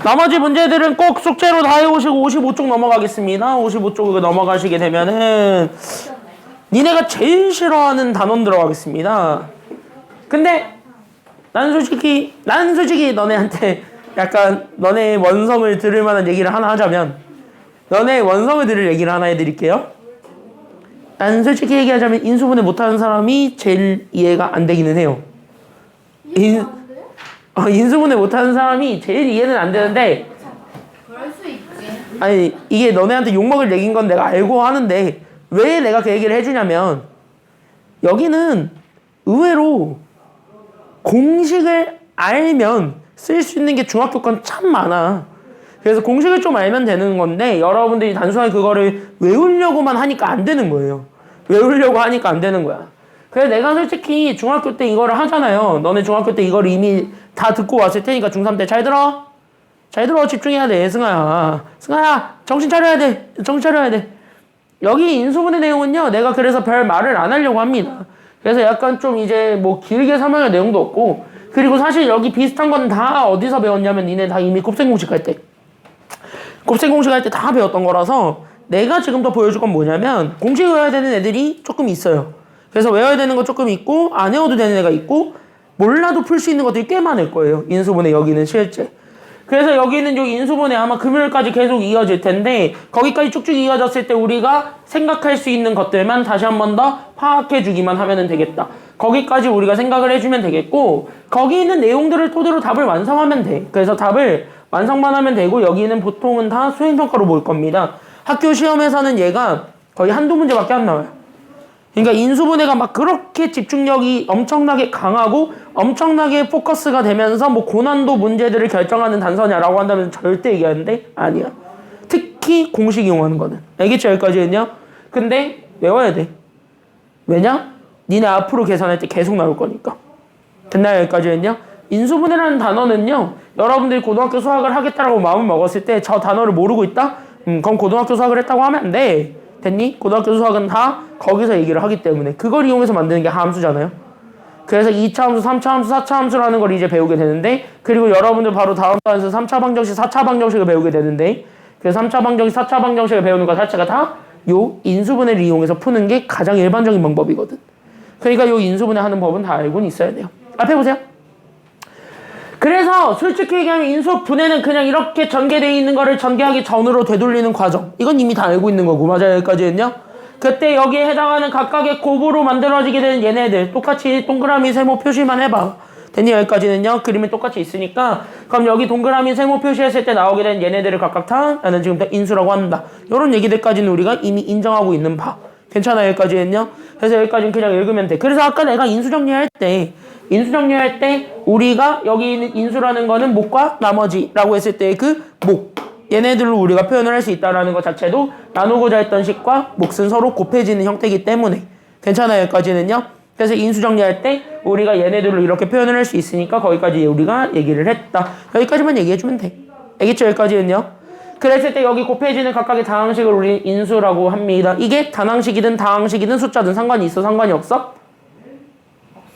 나머지 문제들은 꼭 숙제로 다 해오시고 55쪽 넘어가겠습니다. 55쪽 넘어가시게 되면은 니네가 제일 싫어하는 단원 들어가겠습니다. 근데 나는 솔직히 너네한테 약간 너네 원성을 들을 만한 얘기를 하나 하자면 너네 원성을 들을 얘기를 하나 해드릴게요. 난 솔직히 얘기하자면 인수분해 못하는 사람이 제일 이해가 안 되기는 해요. 인수분해 못하는 사람이 제일 이해는 안 되는데 그럴 수 있지. 아니 이게 너네한테 욕먹을 얘기인 건 내가 알고 하는데 왜 내가 그 얘기를 해주냐면 여기는 의외로 공식을 알면 쓸 수 있는 게 중학교 건 참 많아. 그래서 공식을 좀 알면 되는 건데 여러분들이 단순하게 그거를 외우려고만 하니까 안 되는 거예요. 외우려고 하니까 안 되는 거야. 그래서 내가 솔직히 중학교 때 이거를 하잖아요. 너네 중학교 때 이걸 이미 다 듣고 왔을 테니까 중3 때 잘 들어. 잘 들어. 집중해야 돼. 승아야. 정신 차려야 돼. 정신 차려야 돼. 여기 인수분해 내용은요. 내가 그래서 별 말을 안 하려고 합니다. 그래서 약간 좀 이제 뭐 길게 설명할 내용도 없고 그리고 사실 여기 비슷한 건 다 어디서 배웠냐면 니네 다 이미 곱셈공식 할 때 곱셈공식 할 때 다 배웠던 거라서 내가 지금 더 보여줄 건 뭐냐면 공식 외워야 되는 애들이 조금 있어요. 그래서 외워야 되는 거 조금 있고 안 외워도 되는 애가 있고 몰라도 풀 수 있는 것들이 꽤 많을 거예요. 인수분해 여기는 실제. 그래서 여기는 요 인수분해 아마 금요일까지 계속 이어질 텐데 거기까지 쭉쭉 이어졌을 때 우리가 생각할 수 있는 것들만 다시 한 번 더 파악해 주기만 하면 되겠다. 거기까지 우리가 생각을 해주면 되겠고 거기 있는 내용들을 토대로 답을 완성하면 돼. 그래서 답을 완성만 하면 되고 여기는 보통은 다 수행평가로 볼 겁니다. 학교 시험에서는 얘가 거의 한두 문제밖에 안 나와요. 그러니까 인수분해가 막 그렇게 집중력이 엄청나게 강하고 엄청나게 포커스가 되면서 뭐 고난도 문제들을 결정하는 단서냐라고 한다면 절대 얘기하는데 아니야. 특히 공식 이용하는 거는. 알겠죠? 여기까지는요? 근데 외워야 돼. 왜냐? 니네 앞으로 계산할 때 계속 나올 거니까. 됐나요? 여기까지는요? 인수분해라는 단어는요. 여러분들이 고등학교 수학을 하겠다라고 마음을 먹었을 때 저 단어를 모르고 있다? 그럼 고등학교 수학을 했다고 하면 안 돼. 됐니? 고등학교 수학은 다 거기서 얘기를 하기 때문에 그걸 이용해서 만드는 게 함수잖아요. 그래서 2차 함수, 3차 함수, 4차 함수라는 걸 이제 배우게 되는데 그리고 여러분들 바로 다음 단에서 3차 방정식, 4차 방정식을 배우게 되는데 그 3차 방정식, 4차 방정식을 배우는 것 자체가 다 요 인수분해를 이용해서 푸는 게 가장 일반적인 방법이거든. 그러니까 요 인수분해 하는 법은 다 알고는 있어야 돼요. 앞에 보세요. 그래서 솔직히 얘기하면 인수분해는 그냥 이렇게 전개되어 있는 거를 전개하기 전으로 되돌리는 과정. 이건 이미 다 알고 있는 거고 맞아요. 여기까지는요. 그때 여기에 해당하는 각각의 곱으로 만들어지게 되는 얘네들 똑같이 동그라미 세모 표시만 해봐. 됐니? 여기까지는요. 그림이 똑같이 있으니까 그럼 여기 동그라미 세모 표시했을 때 나오게 되는 얘네들을 각각 다 나는 지금 다 인수라고 한다. 이런 얘기들까지는 우리가 이미 인정하고 있는 바. 괜찮아요? 여기까지는요. 그래서 여기까지는 그냥 읽으면 돼. 그래서 아까 내가 인수 정리할 때 우리가 여기 있는 인수라는 거는 목과 나머지라고 했을 때 그 목 얘네들로 우리가 표현을 할 수 있다는 것 자체도 나누고자 했던 식과 몫은 서로 곱해지는 형태이기 때문에 괜찮아요. 여기까지는요. 그래서 인수 정리할 때 우리가 얘네들로 이렇게 표현을 할 수 있으니까 거기까지 우리가 얘기를 했다. 여기까지만 얘기해주면 돼. 알겠죠? 여기까지는요. 그랬을 때 여기 곱해지는 각각의 다항식을 우리 인수라고 합니다. 이게 단항식이든 다항식이든 숫자든 상관이 있어? 상관이 없어?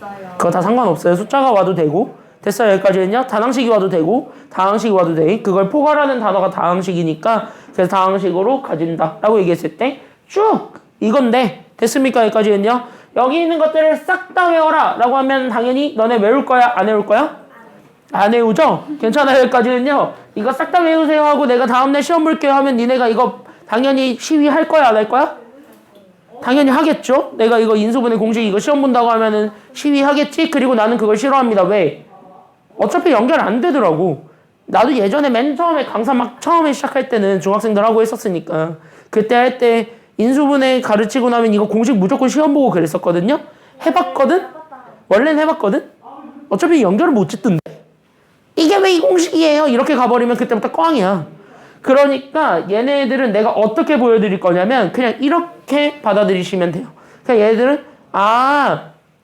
없어요. 그거 다 상관없어요. 숫자가 와도 되고 됐어요. 여기까지는요. 단항식이 와도 되고 다항식이 와도 돼. 그걸 포괄하는 단어가 다항식이니까 그래서 다항식으로 가진다 라고 얘기했을 때 쭉 이건데 됐습니까? 여기까지는요. 여기 있는 것들을 싹 다 외워라 라고 하면 당연히 너네 외울 거야? 안 외울 거야? 안 외우죠? 괜찮아요. 여기까지는요. 이거 싹 다 외우세요 하고 내가 다음날 시험 볼게요 하면 니네가 이거 당연히 시위할 거야? 안 할 거야? 당연히 하겠죠? 내가 이거 인수분해 공식 이거 시험 본다고 하면은 시위하겠지? 그리고 나는 그걸 싫어합니다. 왜? 어차피 연결 안 되더라고. 나도 예전에 맨 처음에 강사 막 처음에 시작할 때는 중학생들 하고 했었으니까 그때 할 때 인수분해 가르치고 나면 이거 공식 무조건 시험 보고 그랬었거든요? 해봤거든? 원래는 해봤거든? 어차피 연결을 못 짓던데. 이게 왜 이 공식이에요? 이렇게 가버리면 그때부터 꽝이야. 그러니까 얘네들은 내가 어떻게 보여드릴 거냐면 그냥 이렇게 받아들이시면 돼요. 그냥 얘네들은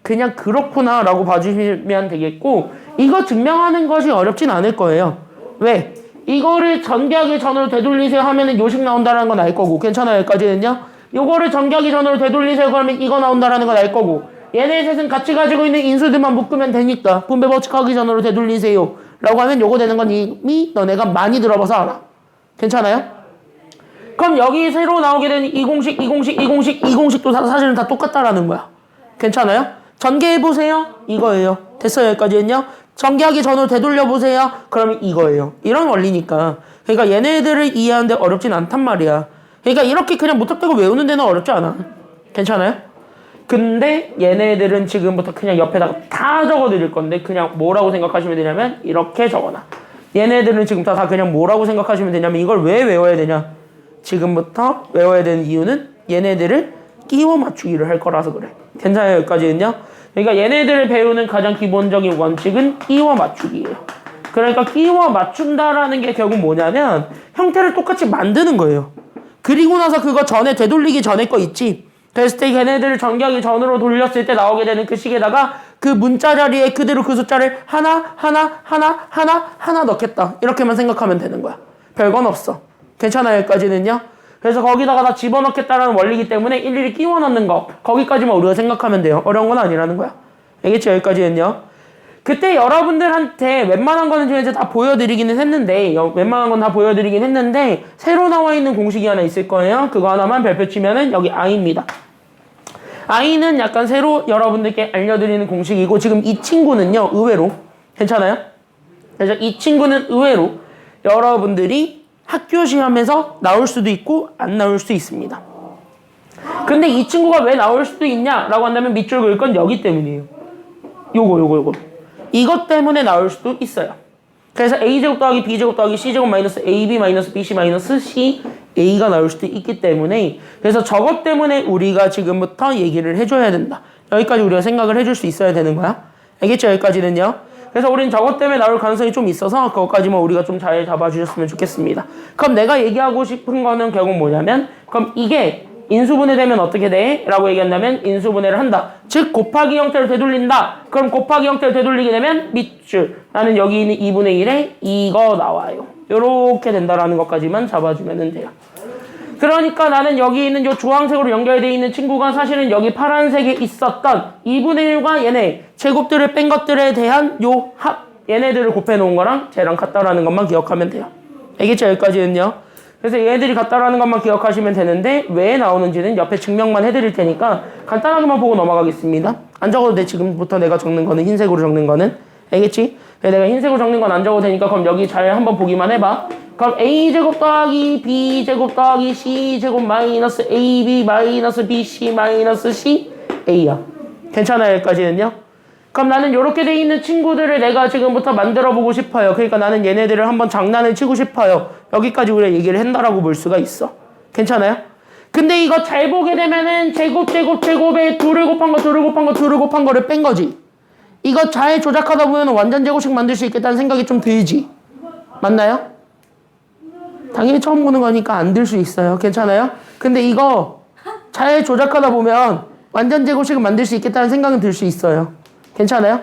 그냥 그렇구나 라고 봐주시면 되겠고 이거 증명하는 것이 어렵진 않을 거예요. 왜? 이거를 전개하기 전으로 되돌리세요 하면은 요식 나온다는 건 알 거고 괜찮아요. 여기까지는요. 요거를 전개하기 전으로 되돌리세요 그러면 이거 나온다는 건 알 거고 얘네 셋은 같이 가지고 있는 인수들만 묶으면 되니까 분배 법칙하기 전으로 되돌리세요 라고 하면 요거 되는 건 이미 너네가 많이 들어봐서 알아. 괜찮아요? 그럼 여기 새로 나오게 되는 이 공식, 이 공식, 이 공식, 이 공식도 사실은 다 똑같다라는 거야. 괜찮아요? 전개해보세요. 이거예요. 됐어요? 여기까지는요? 전개하기 전으로 되돌려보세요. 그러면 이거예요. 이런 원리니까. 그러니까 얘네들을 이해하는데 어렵진 않단 말이야. 그러니까 이렇게 그냥 무턱대고 외우는 데는 어렵지 않아. 괜찮아요? 근데 얘네들은 지금부터 그냥 옆에다가 다 적어드릴 건데 그냥 뭐라고 생각하시면 되냐면 이렇게 적어놔. 얘네들은 지금부터 다 그냥 뭐라고 생각하시면 되냐면 이걸 왜 외워야 되냐. 지금부터 외워야 되는 이유는 얘네들을 끼워 맞추기를 할 거라서 그래. 괜찮아요? 여기까지는요? 그러니까 얘네들을 배우는 가장 기본적인 원칙은 끼워 맞추기예요. 그러니까 끼워 맞춘다라는 게 결국 뭐냐면 형태를 똑같이 만드는 거예요. 그리고 나서 그거 전에 되돌리기 전에 거 있지. 그랬을 때 걔네들을 전개하기 전으로 돌렸을 때 나오게 되는 그 식에다가 그 문자 자리에 그대로 그 숫자를 하나 넣겠다. 이렇게만 생각하면 되는 거야. 별건 없어. 괜찮아요? 여기까지는요? 그래서 거기다가 다 집어넣겠다라는 원리이기 때문에 일일이 끼워 넣는 거 거기까지만 우리가 생각하면 돼요. 어려운 건 아니라는 거야. 알겠죠? 여기까지는요? 그때 여러분들한테 웬만한 거는 지금 이제 다 보여드리기는 했는데 웬만한 건 다 보여드리긴 했는데 새로 나와 있는 공식이 하나 있을 거예요. 그거 하나만 별표 치면은 여기 i입니다. i는 약간 새로 여러분들께 알려드리는 공식이고 지금 이 친구는요 의외로 괜찮아요? 그래서 이 친구는 의외로 여러분들이 학교 시험에서 나올 수도 있고 안 나올 수도 있습니다. 근데 이 친구가 왜 나올 수도 있냐라고 한다면 밑줄 그을 건 여기 때문이에요. 요거 이것 때문에 나올 수도 있어요. 그래서 a제곱 더하기 b제곱 더하기 c제곱 마이너스 ab 마이너스 bc 마이너스 c a가 나올 수도 있기 때문에 그래서 저것 때문에 우리가 지금부터 얘기를 해줘야 된다. 여기까지 우리가 생각을 해줄 수 있어야 되는 거야. 알겠죠? 여기까지는요. 그래서 우린 저것 때문에 나올 가능성이 좀 있어서 그것까지만 우리가 좀 잘 잡아주셨으면 좋겠습니다. 그럼 내가 얘기하고 싶은 거는 결국 뭐냐면 그럼 이게 인수분해되면 어떻게 돼? 라고 얘기한다면 인수분해를 한다. 즉 곱하기 형태를 되돌린다. 그럼 곱하기 형태를 되돌리게 되면 밑줄 나는 여기 있는 2분의 1에 이거 나와요. 요렇게 된다라는 것까지만 잡아주면 돼요. 그러니까 나는 여기 있는 요 주황색으로 연결되어 있는 친구가 사실은 여기 파란색에 있었던 2분의 1과 얘네 제곱들을 뺀 것들에 대한 요 합 얘네들을 곱해 놓은 거랑 쟤랑 같다라는 것만 기억하면 돼요. 알겠죠? 여기까지는요. 그래서 얘네들이 같다라는 것만 기억하시면 되는데 왜 나오는지는 옆에 증명만 해드릴 테니까 간단하게만 보고 넘어가겠습니다. 안 적어도 돼. 지금부터 내가 적는 거는 흰색으로 적는 거는. 알겠지? 내가 흰색으로 적는 건 안 적어도 되니까 그럼 여기 잘 한번 보기만 해봐. 그럼 a제곱 더하기 b제곱 더하기 c제곱 마이너스 ab 마이너스 bc 마이너스 c a야. 괜찮아요? 여기까지는요? 그럼 나는 이렇게 돼 있는 친구들을 내가 지금부터 만들어 보고 싶어요. 그러니까 나는 얘네들을 한번 장난을 치고 싶어요. 여기까지 우리가 얘기를 한다라고 볼 수가 있어. 괜찮아요? 근데 이거 잘 보게 되면은 제곱에 둘을 곱한 거를 뺀 거지. 이거 잘 조작하다 보면 완전 제곱식 만들 수 있겠다는 생각이 좀 들지. 맞나요? 당연히 처음 보는 거니까 안 들 수 있어요. 괜찮아요? 근데 이거 잘 조작하다 보면 완전 제곱식을 만들 수 있겠다는 생각은 들 수 있어요. 괜찮아요?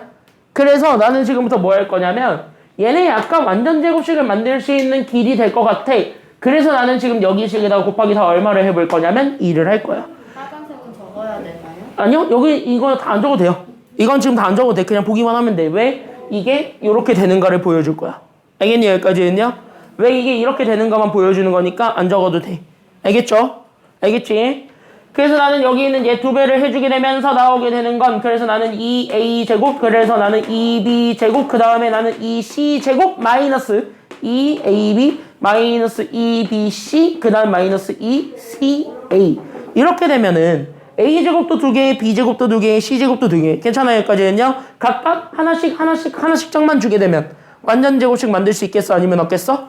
그래서 나는 지금부터 뭐 할 거냐면 얘네 약간 완전 제곱식을 만들 수 있는 길이 될 것 같아. 그래서 나는 지금 여기 식에다가 곱하기 다 얼마를 해볼 거냐면 2를 할 거야. 빨간색은 적어야 되나요? 아니요. 여기 이거 다 안 적어도 돼요. 이건 지금 다 안 적어도 돼. 그냥 보기만 하면 돼. 왜? 이게 이렇게 되는가를 보여줄 거야. 알겠니? 여기까지는요? 왜 이게 이렇게 되는가만 보여주는 거니까 안 적어도 돼. 알겠죠? 알겠지? 그래서 나는 여기 있는 얘 2배를 해주게 되면서 나오게 되는 건 그래서 나는 2a제곱 그래서 나는 2b제곱 그 다음에 나는 2c제곱 마이너스 2ab 마이너스 2bc 그 다음 마이너스 2ca 이렇게 되면은 a제곱도 2개 b제곱도 2개 c제곱도 2개 괜찮아요? 여기까지는요? 각각 하나씩장만 주게 되면 완전 제곱식 만들 수 있겠어? 아니면 없겠어?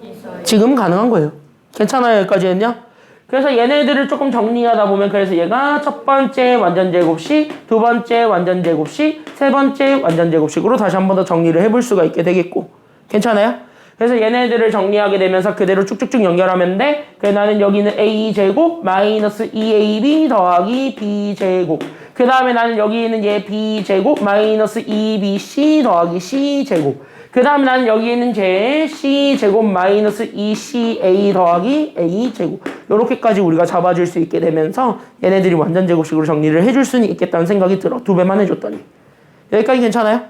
있어요. 지금 가능한 거예요. 괜찮아요? 여기까지는요? 그래서 얘네들을 조금 정리하다 보면 그래서 얘가 첫 번째 완전 제곱식, 두 번째 완전 제곱식, 세 번째 완전 제곱식으로 다시 한 번 더 정리를 해볼 수가 있게 되겠고 괜찮아요? 그래서 얘네들을 정리하게 되면서 그대로 쭉쭉쭉 연결하면 돼. 그래서 나는 여기는 a제곱 마이너스 2ab 더하기 b제곱 그 다음에 나는 여기 있는 얘 b제곱 마이너스 2bc 더하기 c제곱 그 다음에 나는 여기 있는 제 c제곱 마이너스 2ca 더하기 a제곱 요렇게까지 우리가 잡아줄 수 있게 되면서 얘네들이 완전 제곱식으로 정리를 해줄 수는 있겠다는 생각이 들어. 2배만 해줬더니. 여기까지 괜찮아요?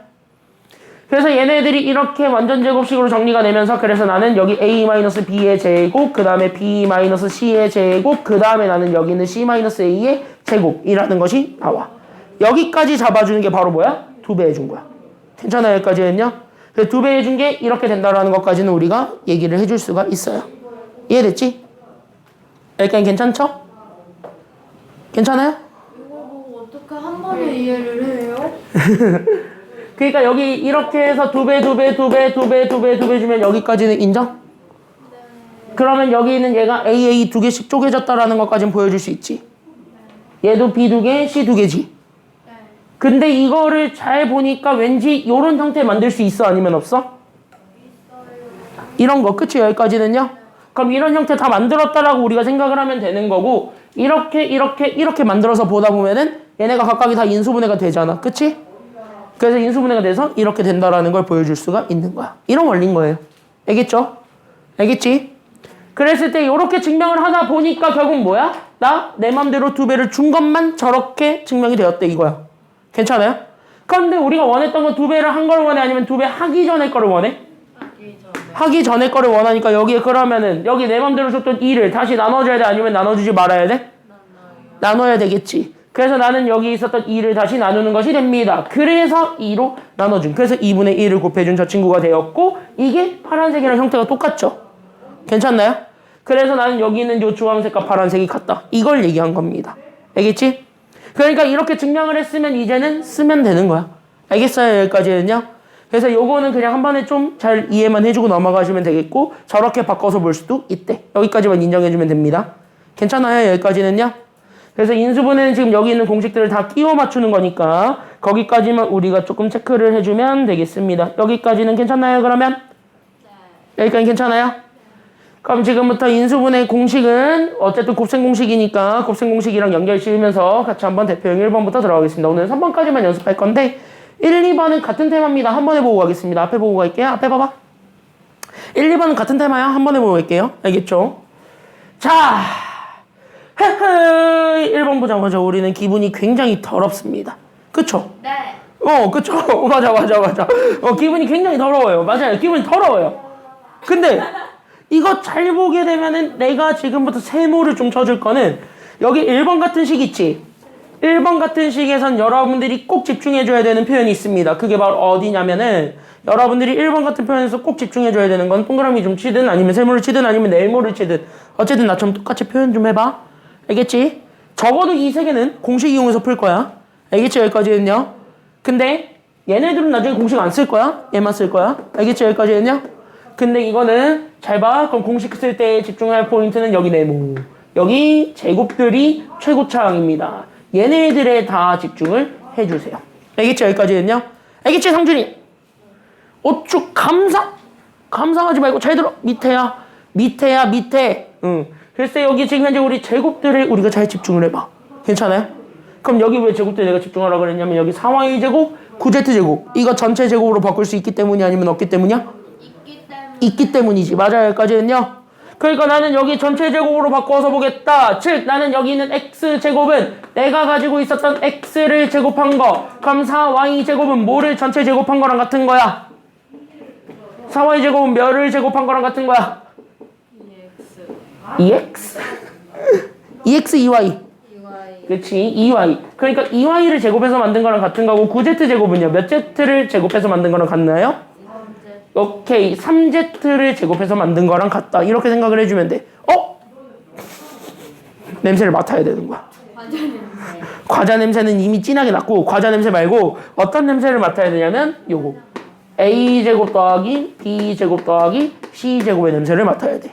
그래서 얘네들이 이렇게 완전 제곱식으로 정리가 되면서 그래서 나는 여기 a-b의 제곱 그 다음에 b-c의 제곱 그 다음에 나는 여기 있는 c-a의 제곱이라는 것이 나와. 여기까지 잡아주는 게 바로 뭐야? 2배 해준 거야. 괜찮아요? 여기까지 했냐? 그래서 2배 해준 게 이렇게 된다라는 것까지는 우리가 얘기를 해줄 수가 있어요. 이해됐지? 여기까지 괜찮죠? 괜찮아요? 이거 보고 어떻게 한 번에 이해를 해요? 그러니까 여기 이렇게 해서 2배 주면 여기까지는 인정? 그러면 여기 있는 얘가 AA 2개씩 쪼개졌다라는 것까지는 보여줄 수 있지. 얘도 B 2개, C 2개지. 근데 이거를 잘 보니까 왠지 이런 형태 만들 수 있어? 아니면 없어? 이런 거 끝이 여기까지는요? 그럼 이런 형태 다 만들었다라고 우리가 생각을 하면 되는 거고 이렇게 만들어서 보다 보면은 얘네가 각각이 다 인수분해가 되잖아. 그치? 그래서 인수분해가 돼서 이렇게 된다라는 걸 보여줄 수가 있는 거야. 이런 원리인 거예요. 알겠죠? 알겠지? 그랬을 때 이렇게 증명을 하다 보니까 결국 뭐야? 내 맘대로 2배를 준 것만 저렇게 증명이 되었대 이거야. 괜찮아요? 그런데 우리가 원했던 건 2배를 한 걸 원해? 아니면 2배 하기 전에 거를 원해? 하기 전에 거를 원하니까 여기에 그러면은 여기 내 맘대로 줬던 2를 다시 나눠줘야 돼? 아니면 나눠주지 말아야 돼? 나눠야 되겠지. 그래서 나는 여기 있었던 2를 다시 나누는 것이 됩니다. 그래서 2로 나눠준. 그래서 2분의 1을 곱해준 저 친구가 되었고 이게 파란색이랑 형태가 똑같죠? 괜찮나요? 그래서 나는 여기 있는 요 주황색과 파란색이 같다. 이걸 얘기한 겁니다. 알겠지? 그러니까 이렇게 증명을 했으면 이제는 쓰면 되는 거야. 알겠어요? 여기까지는요? 그래서 요거는 그냥 한 번에 좀 잘 이해만 해주고 넘어가시면 되겠고 저렇게 바꿔서 볼 수도 있대. 여기까지만 인정해주면 됩니다. 괜찮아요? 여기까지는요? 그래서 인수분해는 지금 여기 있는 공식들을 다 끼워 맞추는 거니까 거기까지만 우리가 조금 체크를 해주면 되겠습니다. 여기까지는 괜찮나요? 그러면? 네. 여기까지 괜찮아요? 그럼 지금부터 인수분해 공식은 어쨌든 곱셈 공식이니까 곱셈 공식이랑 연결 지으면서 같이 한번 대표형 1번부터 들어가겠습니다. 오늘 3번까지만 연습할 건데 1, 2번은 같은 테마입니다. 한 번 해보고 가겠습니다. 앞에 보고 갈게요. 앞에 봐봐. 1, 2번은 같은 테마야. 한 번 해보고 갈게요. 알겠죠? 자, 1번 보자마자 우리는 기분이 굉장히 더럽습니다. 그쵸? 네. 그쵸? 맞아. 기분이 굉장히 더러워요. 맞아요. 기분이 더러워요. 근데 이거 잘 보게 되면은 내가 지금부터 세모를 좀 쳐줄 거는 여기 1번 같은 식 있지? 1번 같은 식에선 여러분들이 꼭 집중해줘야 되는 표현이 있습니다. 그게 바로 어디냐면은 여러분들이 1번 같은 표현에서 꼭 집중해줘야 되는 건 동그라미 좀 치든 아니면 세모를 치든 아니면 네모를 치든 어쨌든 나처럼 똑같이 표현 좀 해봐. 알겠지? 적어도 이 세 개는 공식 이용해서 풀 거야. 알겠지? 여기까지는요. 근데 얘네들은 나중에 공식 안 쓸 거야. 얘만 쓸 거야. 알겠지? 여기까지는요. 근데 이거는 잘 봐. 그럼 공식 쓸 때 집중할 포인트는 여기 네모. 여기 제곱들이 최고차항입니다. 얘네들에 다 집중을 해주세요. 알겠지? 여기까지는요. 알겠지? 상준이? 오축 감상하지 말고 잘 들어. 밑에. 응. 글쎄 여기 지금 현재 우리 제곱들을 우리가 잘 집중을 해봐. 괜찮아요? 그럼 여기 왜 제곱들 내가 집중하라고 그랬냐면 여기 4y 제곱, 9z 제곱 이거 전체 제곱으로 바꿀 수 있기 때문이 아니면 없기 때문이야? 있기 때문이지. 맞아요. 여기까지는요. 그러니까 나는 여기 전체 제곱으로 바꿔서 보겠다. 즉 나는 여기 있는 x 제곱은 내가 가지고 있었던 x를 제곱한 거. 그럼 4y 제곱은 뭐를 전체 제곱한 거랑 같은 거야? 4y 제곱은 몇을 제곱한 거랑 같은 거야? 2x? 2x, 2y. 그치, 2y. 그러니까 2y를 제곱해서 만든 거랑 같은 거고 9z 제곱은요? 몇 z를 제곱해서 만든 거랑 같나요? 3z. 오케이, 3z를 제곱해서 만든 거랑 같다. 이렇게 생각을 해주면 돼. 냄새를 맡아야 되는 거야. 과자 냄새. 과자 냄새는 이미 진하게 났고 과자 냄새 말고 어떤 냄새를 맡아야 되냐면 요거 a제곱 더하기 b제곱 더하기 c제곱의 냄새를 맡아야 돼.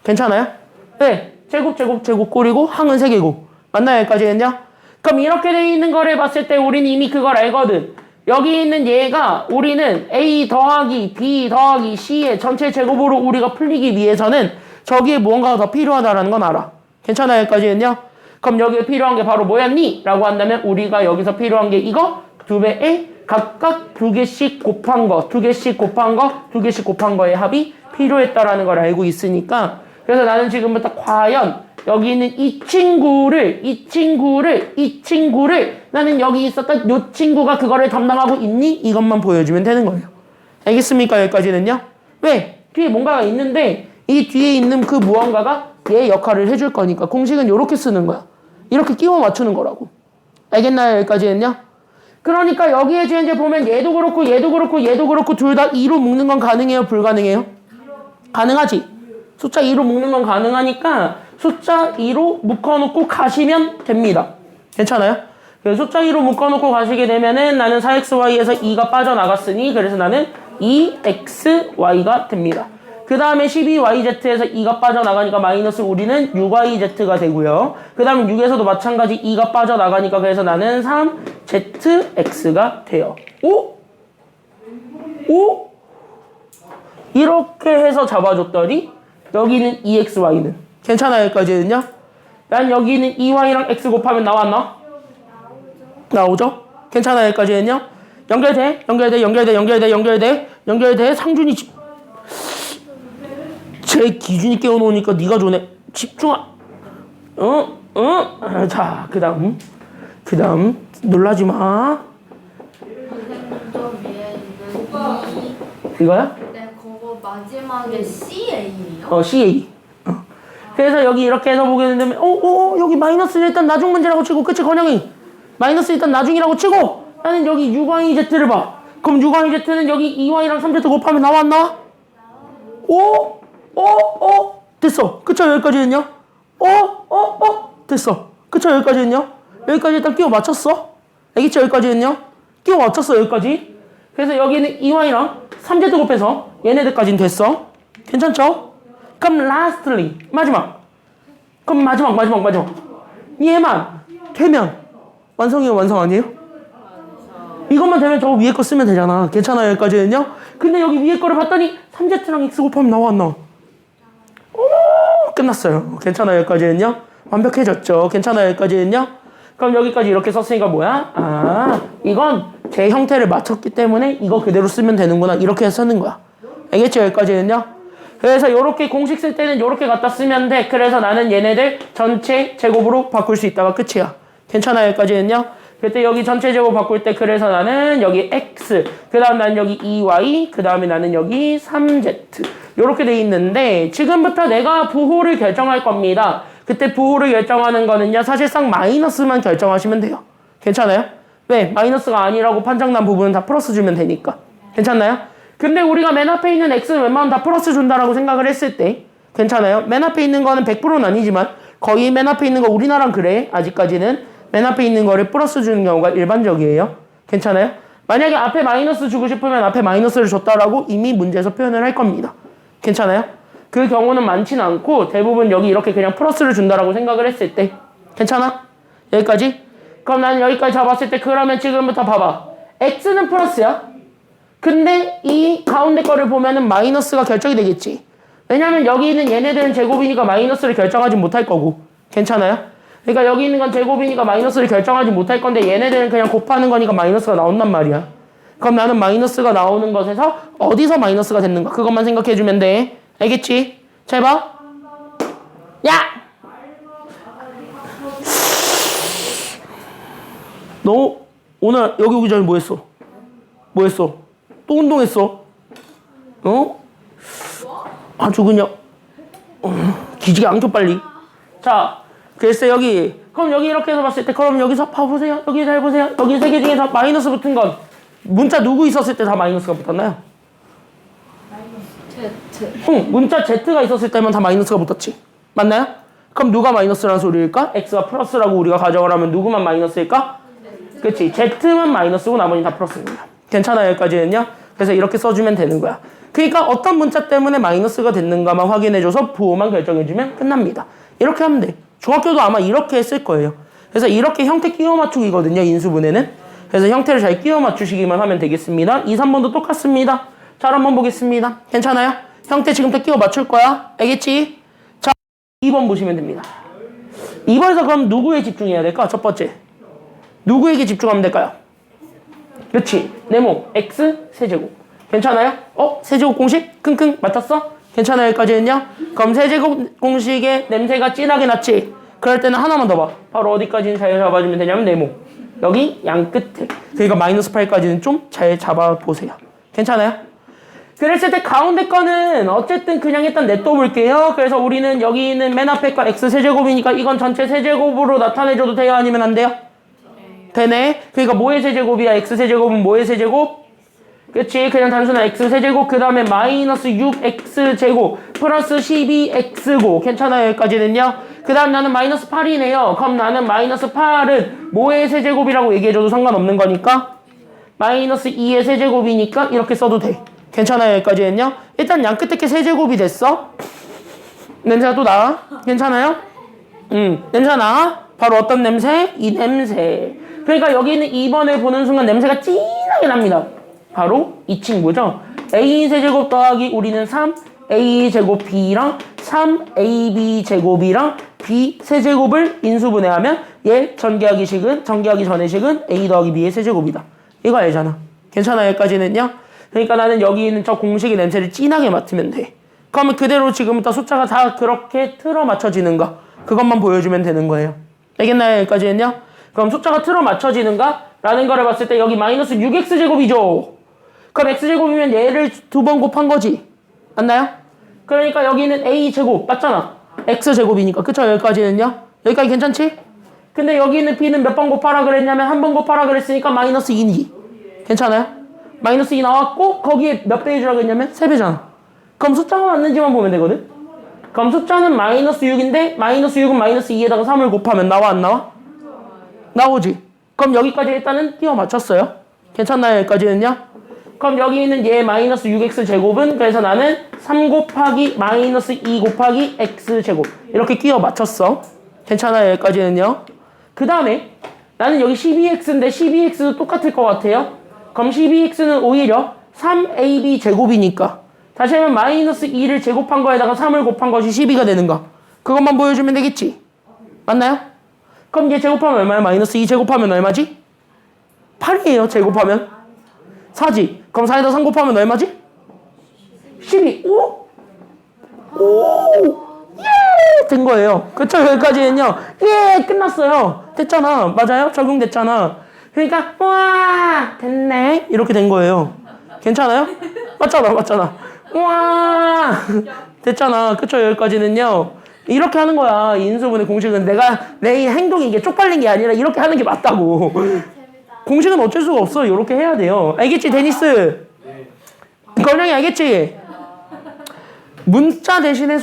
괜찮아요? 네, 제곱 꼴이고 항은 3개고 맞나요? 여기까지 했냐? 그럼 이렇게 돼 있는 거를 봤을 때 우리는 이미 그걸 알거든. 여기 있는 얘가 우리는 a 더하기 b 더하기 c의 전체 제곱으로 우리가 풀리기 위해서는 저기에 무언가가 더 필요하다라는 건 알아. 괜찮아요? 여기까지 했냐? 그럼 여기에 필요한 게 바로 뭐였니? 라고 한다면 우리가 여기서 필요한 게 이거 2배에 각각 2개씩 곱한 거 2개씩 곱한 거의 합이 필요했다라는 걸 알고 있으니까 그래서 나는 지금부터 과연 여기 있는 이 친구를 나는 여기 있었던 이 친구가 그거를 담당하고 있니? 이것만 보여주면 되는 거예요. 알겠습니까? 여기까지는요? 왜? 뒤에 뭔가가 있는데 이 뒤에 있는 그 무언가가 얘 역할을 해줄 거니까 공식은 이렇게 쓰는 거야. 이렇게 끼워 맞추는 거라고. 알겠나요? 여기까지는요? 그러니까 여기에 이제 보면 얘도 그렇고 얘도 그렇고 얘도 그렇고 둘 다 2로 묶는 건 가능해요? 불가능해요? 가능하지? 숫자 2로 묶는 건 가능하니까 숫자 2로 묶어놓고 가시면 됩니다. 괜찮아요? 그래서 숫자 2로 묶어놓고 가시게 되면은 나는 4xy에서 2가 빠져나갔으니 그래서 나는 2xy가 됩니다. 그 다음에 12yz에서 2가 빠져나가니까 마이너스 우리는 6yz가 되고요. 그 다음에 6에서도 마찬가지 2가 빠져나가니까 그래서 나는 3zx가 돼요. 오? 오? 이렇게 해서 잡아줬더니 여기는 2xy는 괜찮아요? 여기까지는요? 난 여기는 2y랑 x 곱하면 나왔나? 나오죠? 괜찮아요? 여기까지는요? 연결돼. 상준이 제 기준이 깨워놓으니까 네가 좋네. 집중하. 자, 그 다음 놀라지 마. 선생님 저 위에 있는 이거야? 네, 그거 마지막에 CA예요? CA. 그래서 여기 이렇게 해서 보게 되면, 여기 마이너스는 일단 나중 문제라고 치고, 그치, 건영이? 마이너스 일단 나중이라고 치고, 나는 여기 6yz를 봐. 그럼 6yz는 여기 2y랑 3z 곱하면 나왔나? 됐어. 그쵸, 여기까지는요? 됐어. 그쵸, 여기까지는요? 여기까지 일단 끼워 맞췄어. 알겠죠, 여기까지는요? 끼워 맞췄어, 여기까지. 그래서 여기는 2y랑 3z 곱해서 얘네들까지는 됐어. 괜찮죠? 그럼 lastly 마지막. 얘만 되면 완성이에요, 완성 아니에요? 이것만 되면 저거 위에 거 쓰면 되잖아. 괜찮아요, 여기까지는요? 근데 여기 위에 거를 봤더니 3z랑 x 곱하면 나왔나? 끝났어요. 괜찮아요, 여기까지는요? 완벽해졌죠. 괜찮아요, 여기까지는요? 그럼 여기까지 이렇게 썼으니까 뭐야? 이건 제 형태를 맞췄기 때문에 이거 그대로 쓰면 되는구나. 이렇게 해서 쓰는 거야. 알겠죠, 여기까지는요? 그래서 이렇게 공식 쓸 때는 이렇게 갖다 쓰면 돼. 그래서 나는 얘네들 전체 제곱으로 바꿀 수 있다가 끝이야. 괜찮아요, 여기까지는요? 그때 여기 전체 제곱 바꿀 때 그래서 나는 여기 x, 그 다음 나는 여기 2y, 그 다음에 나는 여기 3z 이렇게 돼 있는데 지금부터 내가 부호를 결정할 겁니다. 그때 부호를 결정하는 거는요 사실상 마이너스만 결정하시면 돼요. 괜찮아요? 왜? 마이너스가 아니라고 판정난 부분은 다 플러스 주면 되니까. 괜찮나요? 근데 우리가 맨 앞에 있는 x는 웬만하면 다 플러스 준다라고 생각을 했을 때 괜찮아요? 맨 앞에 있는 거는 100%는 아니지만 거의 맨 앞에 있는 거 우리나라는 그래. 아직까지는 맨 앞에 있는 거를 플러스 주는 경우가 일반적이에요. 괜찮아요? 만약에 앞에 마이너스 주고 싶으면 앞에 마이너스를 줬다라고 이미 문제에서 표현을 할 겁니다. 괜찮아요? 그 경우는 많지는 않고 대부분 여기 이렇게 그냥 플러스를 준다라고 생각을 했을 때 괜찮아? 여기까지? 그럼 나는 여기까지 잡았을 때 그러면 지금부터 봐봐. x는 플러스야. 근데 이 가운데 거를 보면은 마이너스가 결정이 되겠지. 왜냐면 여기 있는 얘네들은 제곱이니까 마이너스를 결정하지 못할 거고. 괜찮아요? 그러니까 여기 있는 건 제곱이니까 마이너스를 결정하지 못할 건데 얘네들은 그냥 곱하는 거니까 마이너스가 나온단 말이야. 그럼 나는 마이너스가 나오는 것에서 어디서 마이너스가 됐는가 그것만 생각해주면 돼. 알겠지? 잘 봐. 야! 너 오늘 여기 오기 전에 뭐 했어? 뭐 했어? 또 운동했어? 아주 그냥 기지개 안겨 빨리. 자, 그래서 여기 그럼 여기 이렇게 해서 봤을 때 그럼 여기서 봐보세요. 여기 잘 보세요. 여기 세 개 중에서 마이너스 붙은 건 문자 누구 있었을 때 다 마이너스가 붙었나요? Z. 문자 Z가 있었을 때만 다 마이너스가 붙었지. 맞나요? 그럼 누가 마이너스라는 소리일까? X가 플러스라고 우리가 가정을 하면 누구만 마이너스일까? 그치. Z만 마이너스고 나머지는 다 플러스입니다. 괜찮아요, 여기까지는요? 그래서 이렇게 써주면 되는 거야. 그러니까 어떤 문자 때문에 마이너스가 됐는가만 확인해줘서 부호만 결정해주면 끝납니다. 이렇게 하면 돼. 중학교도 아마 이렇게 했을 거예요. 그래서 이렇게 형태 끼워 맞추기거든요, 인수분해는. 그래서 형태를 잘 끼워 맞추시기만 하면 되겠습니다. 2, 3번도 똑같습니다. 잘 한번 보겠습니다. 괜찮아요? 형태 지금부터 끼워 맞출 거야. 알겠지? 자, 2번 보시면 됩니다. 2번에서 그럼 누구에 집중해야 될까? 첫 번째. 누구에게 집중하면 될까요? 그렇지. 네모, x, 세제곱. 괜찮아요? 세제곱 공식? 킁킁 맡았어? 괜찮아요? 여기까지는요? 그럼 세제곱 공식의 냄새가 진하게 났지? 그럴 때는 하나만 더 봐. 바로 어디까지는 잘 잡아주면 되냐면 네모. 여기 양 끝에. 그러니까 마이너스 8까지는 좀 잘 잡아보세요. 괜찮아요? 그랬을 때 가운데 거는 어쨌든 그냥 일단 냅둬볼게요. 그래서 우리는 여기 있는 맨 앞에 거 x세제곱이니까 이건 전체 세제곱으로 나타내줘도 돼요? 아니면 안 돼요? 되네. 그러니까 뭐의 세제곱이야? x세제곱은 뭐의 세제곱? 그치? 그냥 단순한 x세제곱 그 다음에 마이너스 6x제곱 플러스 12x고 괜찮아요? 여기까지는요? 그 다음 나는 마이너스 8이네요. 그럼 나는 마이너스 8은 뭐의 세제곱이라고 얘기해줘도 상관없는 거니까 마이너스 2의 세제곱이니까 이렇게 써도 돼. 괜찮아요? 여기까지는요? 일단 양 끝에 게 세제곱이 됐어. 냄새가 또 나? 괜찮아요? 냄새가 나? 바로 어떤 냄새? 이 냄새. 그러니까 여기 있는 2번을 보는 순간 냄새가 진하게 납니다. 바로 이 친구죠. a 세제곱 더하기 우리는 3a제곱 b랑 3ab 제곱이랑 b 세제곱을 인수분해하면 얘 전개하기 전의 식은 a 더하기 b의 세제곱이다. 이거 알잖아. 괜찮아? 여기까지는요? 그러니까 나는 여기 있는 저 공식의 냄새를 진하게 맡으면 돼. 그러면 그대로 지금부터 숫자가 다 그렇게 틀어 맞춰지는가? 그것만 보여주면 되는 거예요. 알겠나요? 여기까지는요? 그럼 숫자가 틀어 맞춰지는가? 라는 거를 봤을 때 여기 마이너스 6x제곱이죠. 그럼 x제곱이면 얘를 2번 곱한 거지. 맞나요? 그러니까 여기는 a제곱 맞잖아. x제곱이니까. 그쵸? 여기까지는요? 여기까지 괜찮지? 근데 여기 있는 b는 몇 번 곱하라 그랬냐면 한 번 곱하라 그랬으니까 마이너스 2니. 괜찮아요? 마이너스 2 나왔고 거기에 몇 배 해주라고 했냐면 3배잖아. 그럼 숫자가 맞는지만 보면 되거든? 그럼 숫자는 마이너스 6인데 마이너스 6은 마이너스 2에다가 3을 곱하면 나와 안 나와? 나오지. 그럼 여기까지 일단은 끼워 맞췄어요. 괜찮나요? 여기까지는요? 그럼 여기 있는 얘 마이너스 6x 제곱은 그래서 나는 3 곱하기 마이너스 2 곱하기 x 제곱 이렇게 끼워 맞췄어. 괜찮아요? 여기까지는요? 그 다음에 나는 여기 12x인데 12x도 똑같을 것 같아요. 그럼 12x는 오히려 3ab 제곱이니까 다시 하면 마이너스 2를 제곱한 거에다가 3을 곱한 것이 12가 되는가? 그것만 보여주면 되겠지? 맞나요? 그럼 얘 제곱하면 얼마야? 마이너스 2 제곱하면 얼마지? 8이에요. 제곱하면 4지. 그럼 4에다 3 곱하면 얼마지? 12. 오! 오! 예! 된 거예요. 그쵸? 여기까지는요. 예! 끝났어요. 됐잖아. 맞아요? 적용됐잖아. 그러니까 와! 됐네. 이렇게 된 거예요. 괜찮아요? 맞잖아. 와! 됐잖아. 그쵸? 여기까지는요. 이렇게 하는 거야. 인수분해 공식은 내 행동이 이게 쪽팔린 게 아니라 이렇게 하는 게 맞다고. 공식은 어쩔 수가 없어. 이렇게 해야 돼요. 알겠지, 데니스? 건영이 알겠지? 문자 대신에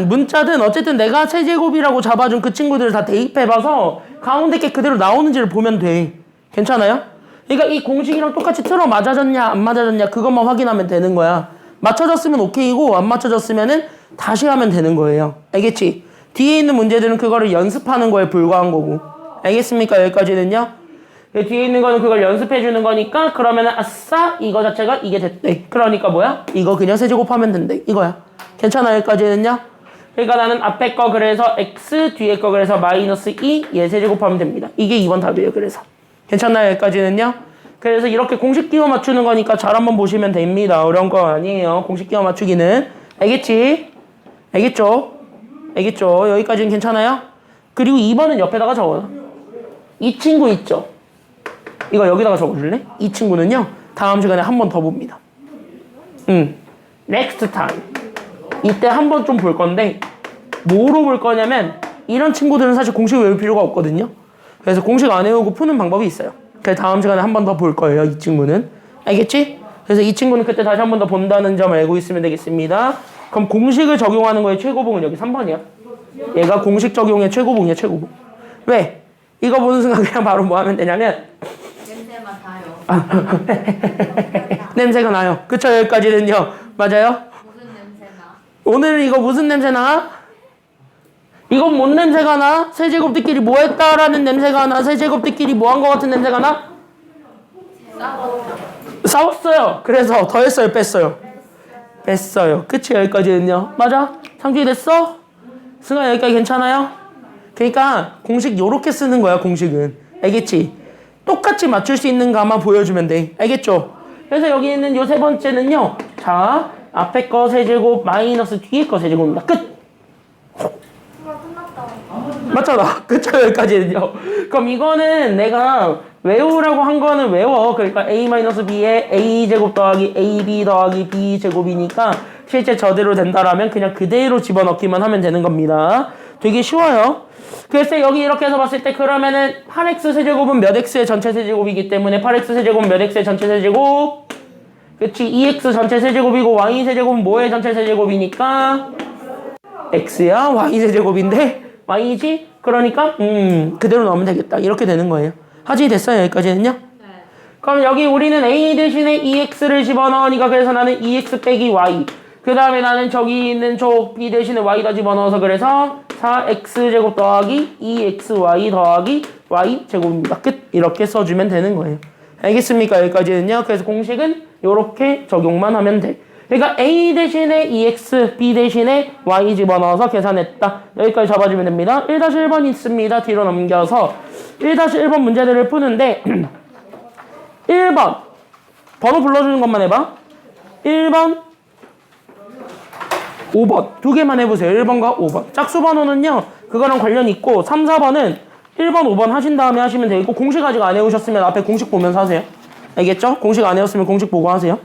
문자든 어쨌든 내가 세제곱이라고 잡아준 그 친구들을 다 대입해봐서 가운데 게 그대로 나오는지를 보면 돼. 괜찮아요? 그러니까 이 공식이랑 똑같이 틀어 맞아졌냐 안 맞아졌냐 그것만 확인하면 되는 거야. 맞춰졌으면 오케이고 안 맞춰졌으면은 다시 하면 되는 거예요. 알겠지? 뒤에 있는 문제들은 그거를 연습하는 거에 불과한 거고. 알겠습니까? 여기까지는요? 뒤에 있는 거는 그걸 연습해 주는 거니까 그러면은 아싸 이거 자체가 이게 됐대. 그러니까 뭐야? 이거 그냥 세제곱하면 된대. 이거야. 괜찮아? 여기까지는요? 그러니까 나는 앞에 거 그래서 x 뒤에 거 그래서 마이너스 2 얘 세제곱하면 됩니다. 이게 2번 답이에요. 그래서 괜찮나요? 여기까지는요? 그래서 이렇게 공식 끼워 맞추는 거니까 잘 한번 보시면 됩니다. 어려운 거 아니에요. 공식 끼워 맞추기는. 알겠지? 알겠죠? 여기까지는 괜찮아요? 그리고 2번은 옆에다가 적어요. 이 친구 있죠? 이거 여기다가 적어줄래? 이 친구는요. 다음 시간에 한 번 더 봅니다. Next time. 이때 한 번 좀 볼 건데 뭐로 볼 거냐면 이런 친구들은 사실 공식 외울 필요가 없거든요. 그래서 공식 안 외우고 푸는 방법이 있어요. 그래서 다음 시간에 한 번 더 볼 거예요. 이 친구는. 알겠지? 그래서 이 친구는 그때 다시 한 번 더 본다는 점 알고 있으면 되겠습니다. 그럼 공식을 적용하는 거의 최고봉은 여기 3번이야. 얘가 공식 적용의 최고봉이야. 최고봉. 왜? 이거 보는 순간 그냥 바로 뭐 하면 되냐면 냄새만 나요. 냄새가 나요. 그쵸? 여기까지는요. 맞아요? 무슨 냄새 나? 오늘 이거 무슨 냄새 나? 이건 뭔 냄새가 나? 세제곱들끼리 뭐 했다라는 냄새가 나? 세제곱들끼리 뭐 한 거 같은 냄새가 나? 싸웠어요. 그래서 더 했어요? 뺐어요? 뺐어요. 그치? 여기까지는요. 맞아? 상준이 됐어? 승아 여기까지 괜찮아요? 그러니까 공식 요렇게 쓰는 거야. 공식은. 알겠지? 똑같이 맞출 수 있는가만 보여주면 돼. 알겠죠? 그래서 여기 있는 요 세 번째는요. 자, 앞에 거 세제곱 마이너스 뒤에 거 세제곱입니다. 끝! 끝났다. 맞잖아. 그쵸? 여기까지는요. 그럼 이거는 내가 외우라고 한 거는 외워. 그러니까 a-b에 a제곱 더하기 ab 더하기 b제곱이니까 실제 저대로 된다라면 그냥 그대로 집어넣기만 하면 되는 겁니다. 되게 쉬워요. 글쎄 여기 이렇게 해서 봤을 때 그러면은 8x 세제곱은 몇 x의 전체 세제곱이기 때문에 8x 세제곱은 몇 x의 전체 세제곱? 그치 2x 전체 세제곱이고 y 세제곱은 뭐의 전체 세제곱이니까 x야 y 세제곱인데 y지? 그러니까 그대로 넣으면 되겠다. 이렇게 되는 거예요. 하지 됐어요 여기까지는요? 네. 그럼 여기 우리는 a 대신에 2x를 집어넣으니까 그래서 나는 2x 빼기 y 그 다음에 나는 저기 있는 저 b 대신에 y다 집어넣어서 그래서 4x제곱 더하기 2xy 더하기 y제곱입니다. 끝. 이렇게 써주면 되는 거예요. 알겠습니까? 여기까지는요. 그래서 공식은 이렇게 적용만 하면 돼. 그러니까 a 대신에 2x, b 대신에 y 집어넣어서 계산했다. 여기까지 잡아주면 됩니다. 1-1번 있습니다. 뒤로 넘겨서 1-1번 문제들을 푸는데 1번 번호 불러주는 것만 해봐. 1번 5번 두 개만 해보세요. 1번과 5번 짝수 번호는요 그거랑 관련 있고 3, 4번은 1번, 5번 하신 다음에 하시면 되고 공식 아직 안 외우셨으면 앞에 공식 보면서 하세요. 알겠죠? 공식 안 외웠으면 공식 보고 하세요.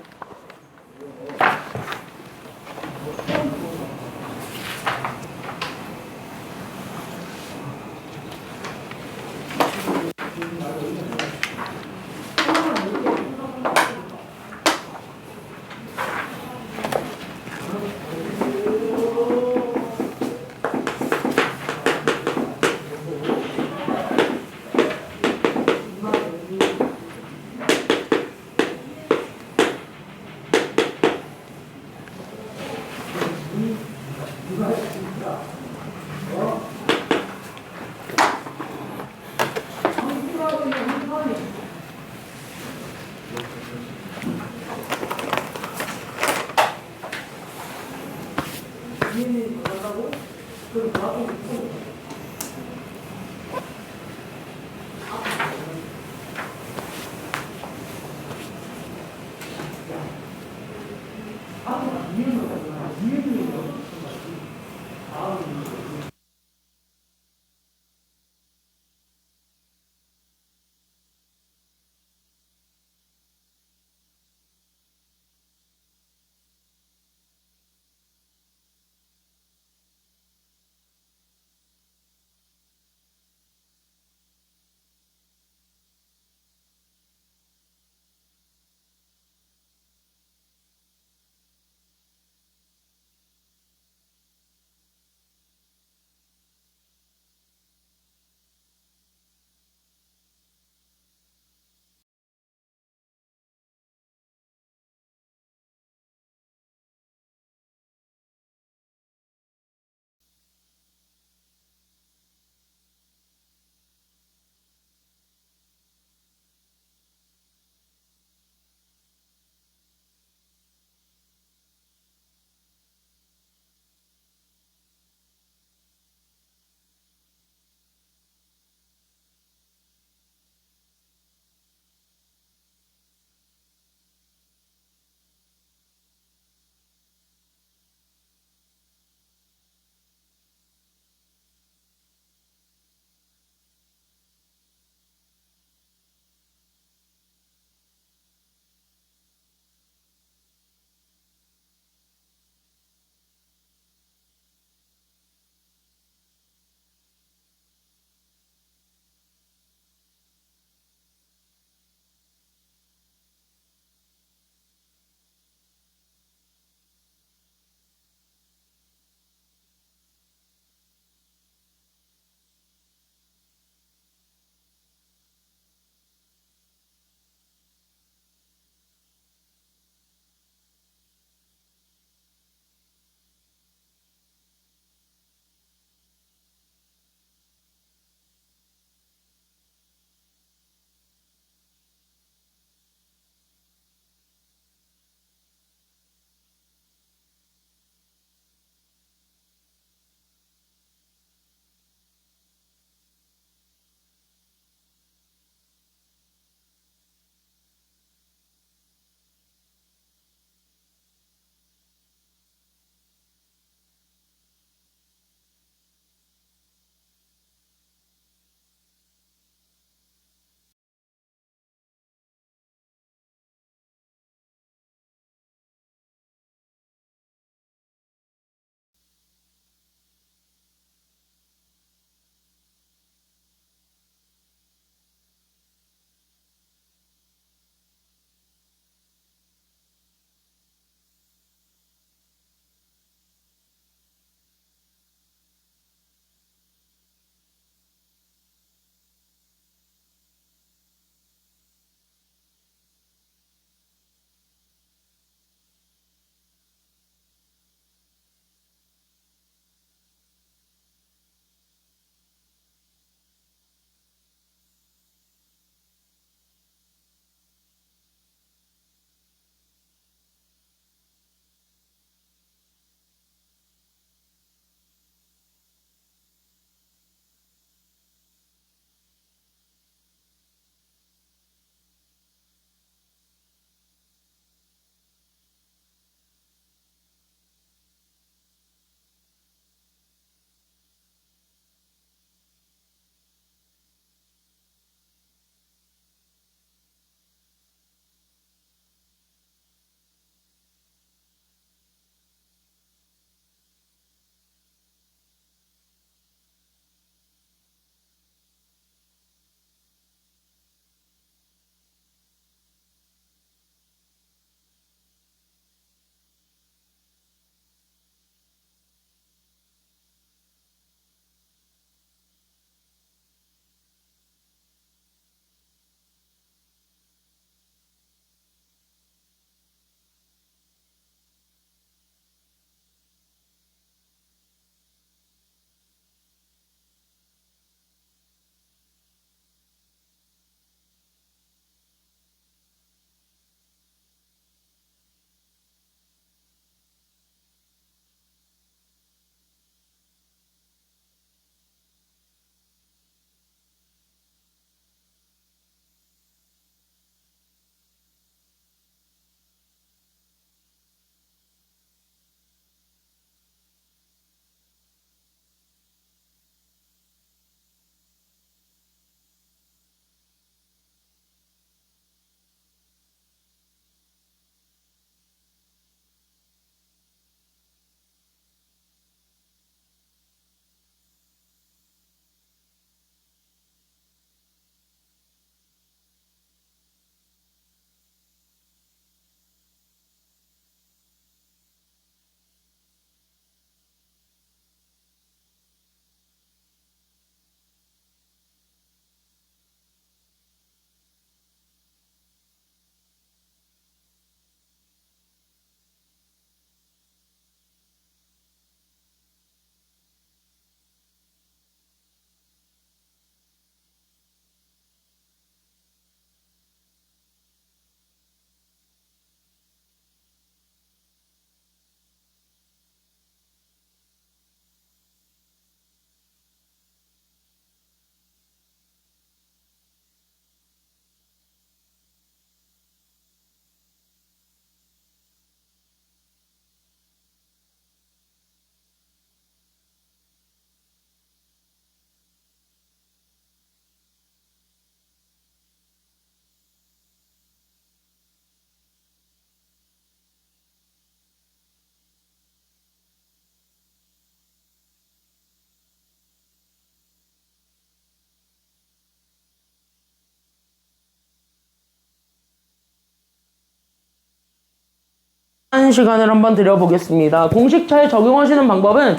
한 시간을 한번 드려보겠습니다. 공식 잘 적용하시는 방법은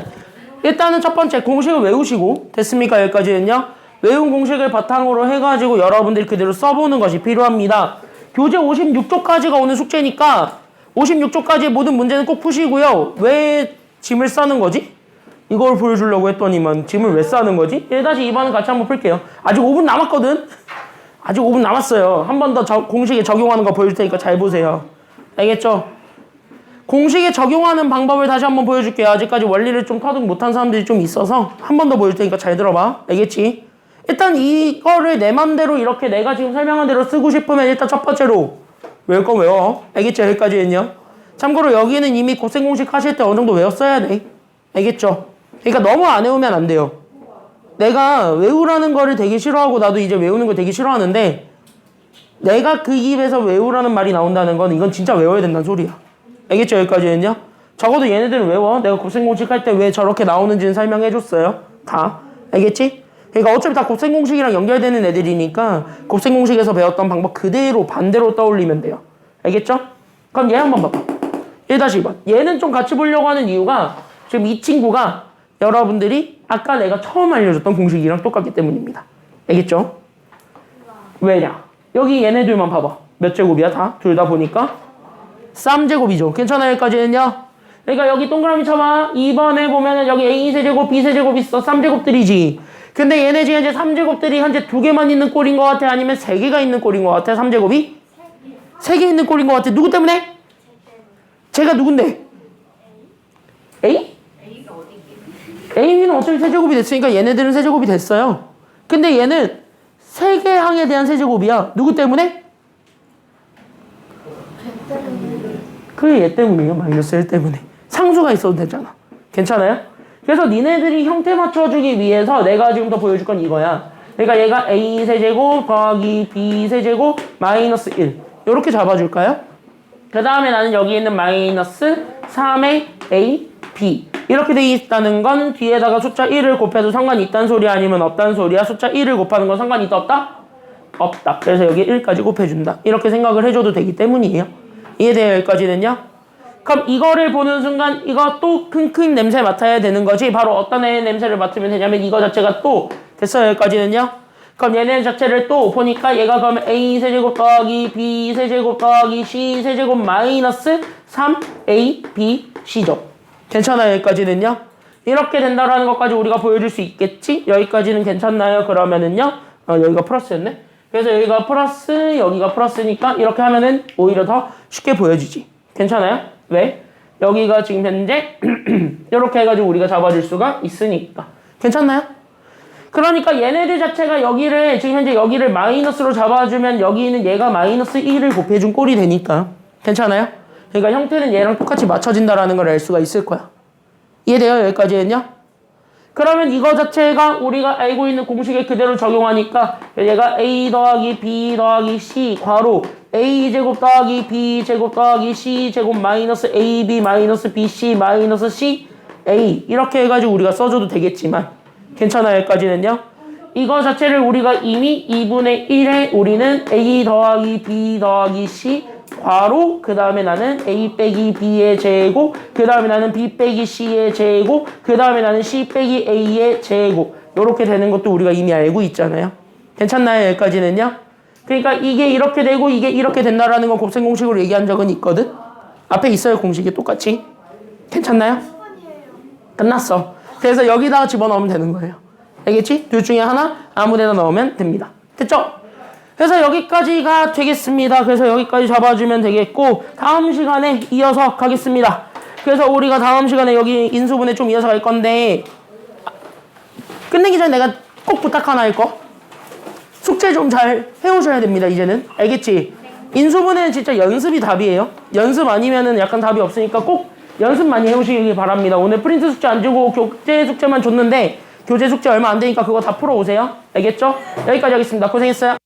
일단은 첫 번째 공식을 외우시고 됐습니까? 여기까지는요. 외운 공식을 바탕으로 해가지고 여러분들이 그대로 써보는 것이 필요합니다. 교재 56쪽까지가 오늘 숙제니까 56쪽까지의 모든 문제는 꼭 푸시고요. 왜 짐을 싸는 거지? 이걸 보여주려고 했더니만 짐을 왜 싸는 거지? 1-2번은 같이 한번 풀게요. 아직 5분 남았거든? 아직 5분 남았어요. 한 번 더 공식에 적용하는 거 보여줄 테니까 잘 보세요. 알겠죠? 공식에 적용하는 방법을 다시 한번 보여줄게요. 아직까지 원리를 좀 터득 못한 사람들이 좀 있어서 한 번 더 보여줄 테니까 잘 들어봐. 알겠지? 일단 이거를 내 맘대로 이렇게 내가 지금 설명한 대로 쓰고 싶으면 일단 첫 번째로 외울 거 외워. 알겠죠? 여기까지는요. 참고로 여기는 이미 곱셈 공식 하실 때 어느 정도 외웠어야 돼. 알겠죠? 그러니까 너무 안 외우면 안 돼요. 내가 외우라는 거를 되게 싫어하고 나도 이제 외우는 걸 되게 싫어하는데 내가 그 입에서 외우라는 말이 나온다는 건 이건 진짜 외워야 된다는 소리야. 알겠죠? 여기까지는요. 적어도 얘네들은 외워. 내가 곱셈 공식 할 때 왜 저렇게 나오는지는 설명해 줬어요. 다. 알겠지? 그러니까 어차피 다 곱셈 공식이랑 연결되는 애들이니까 곱셈 공식에서 배웠던 방법 그대로 반대로 떠올리면 돼요. 알겠죠? 그럼 얘 한번 봐봐. 1-2번. 얘는 좀 같이 보려고 하는 이유가 지금 이 친구가 여러분들이 아까 내가 처음 알려줬던 공식이랑 똑같기 때문입니다. 알겠죠? 왜냐? 여기 얘네들만 봐봐. 몇 제곱이야 다? 둘 다 보니까 3제곱이죠. 괜찮아요? 여기까지는요? 그러니까 여기 동그라미 쳐봐. 2번에 보면은 여기 A 세제곱, B 세제곱 있어. 3제곱들이지. 근데 얘네 중에 이제 3제곱들이 현재 2개만 있는 꼴인 것 같아? 아니면 3개가 있는 꼴인 것 같아? 3제곱이? 3개 있는 꼴인 것 같아. 누구 때문에? 제가 누군데? A? A는 어차피 세제곱이 됐으니까 얘네들은 세제곱이 됐어요. 근데 얘는 3개 항에 대한 세제곱이야. 누구 때문에? 그 얘 때문이에요. 마이너스 1 때문에. 상수가 있어도 되잖아. 괜찮아요? 그래서 니네들이 형태 맞춰주기 위해서 내가 지금 더 보여줄 건 이거야. 그러니까 얘가 A 세제곱 더하기 B 세제곱 마이너스 1 이렇게 잡아줄까요? 그 다음에 나는 여기 있는 마이너스 3의 A, B 이렇게 돼 있다는 건 뒤에다가 숫자 1을 곱해도 상관이 있다는 소리야? 아니면 없다는 소리야? 숫자 1을 곱하는 건 상관이 있다 없다? 없다. 그래서 여기 1까지 곱해준다. 이렇게 생각을 해줘도 되기 때문이에요. 이해돼요? 여기까지는요? 그럼 이거를 보는 순간 이거 또 킁킁 냄새 맡아야 되는 거지. 바로 어떤 애의 냄새를 맡으면 되냐면 이거 자체가 또 됐어요? 여기까지는요? 그럼 얘네 자체를 또 보니까 얘가 그러면 A 세제곱 더하기 B 세제곱 더하기 C 세제곱 마이너스 3A, B, C죠. 괜찮아요? 여기까지는요? 이렇게 된다라는 것까지 우리가 보여줄 수 있겠지? 여기까지는 괜찮나요? 그러면은요? 여기가 플러스였네? 그래서 여기가 플러스, 여기가 플러스니까 이렇게 하면은 오히려 더 쉽게 보여지지. 괜찮아요? 왜? 여기가 지금 현재 이렇게 해가지고 우리가 잡아줄 수가 있으니까. 괜찮나요? 그러니까 얘네들 자체가 여기를 지금 현재 여기를 마이너스로 잡아주면 여기는 얘가 마이너스 1을 곱해준 꼴이 되니까. 괜찮아요? 그러니까 형태는 얘랑 똑같이 맞춰진다라는 걸 알 수가 있을 거야. 이해돼요? 여기까지는요? 그러면 이거 자체가 우리가 알고 있는 공식에 그대로 적용하니까 얘가 A 더하기 B 더하기 C 괄호 A제곱 더하기 B제곱 더하기 C제곱 마이너스 AB 마이너스 BC 마이너스 C A 이렇게 해가지고 우리가 써줘도 되겠지만 괜찮아요? 여기까지는요? 이거 자체를 우리가 이미 2분의 1에 우리는 A 더하기 B 더하기 C 괄호 그 다음에 나는 A 빼기 B의 제곱 그 다음에 나는 B 빼기 C의 제곱 그 다음에 나는 C 빼기 A의 제곱 요렇게 되는 것도 우리가 이미 알고 있잖아요. 괜찮나요? 여기까지는요? 그러니까 이게 이렇게 되고 이게 이렇게 된다라는 건 곱셈 공식으로 얘기한 적은 있거든? 앞에 있어요 공식이 똑같이. 괜찮나요? 끝났어. 그래서 여기다가 집어넣으면 되는 거예요. 알겠지? 둘 중에 하나 아무 데나 넣으면 됩니다. 됐죠? 그래서 여기까지가 되겠습니다. 그래서 여기까지 잡아주면 되겠고 다음 시간에 이어서 가겠습니다. 그래서 우리가 다음 시간에 여기 인수분해 좀 이어서 갈 건데 끝내기 전에 내가 꼭 부탁 하나 할 거. 숙제 좀 잘 해오셔야 됩니다. 이제는. 알겠지? 인수분해는 진짜 연습이 답이에요. 연습 아니면은 약간 답이 없으니까 꼭 연습 많이 해오시기 바랍니다. 오늘 프린트 숙제 안 주고 교재 숙제만 줬는데 교재 숙제 얼마 안 되니까 그거 다 풀어오세요. 알겠죠? 여기까지 하겠습니다. 고생했어요.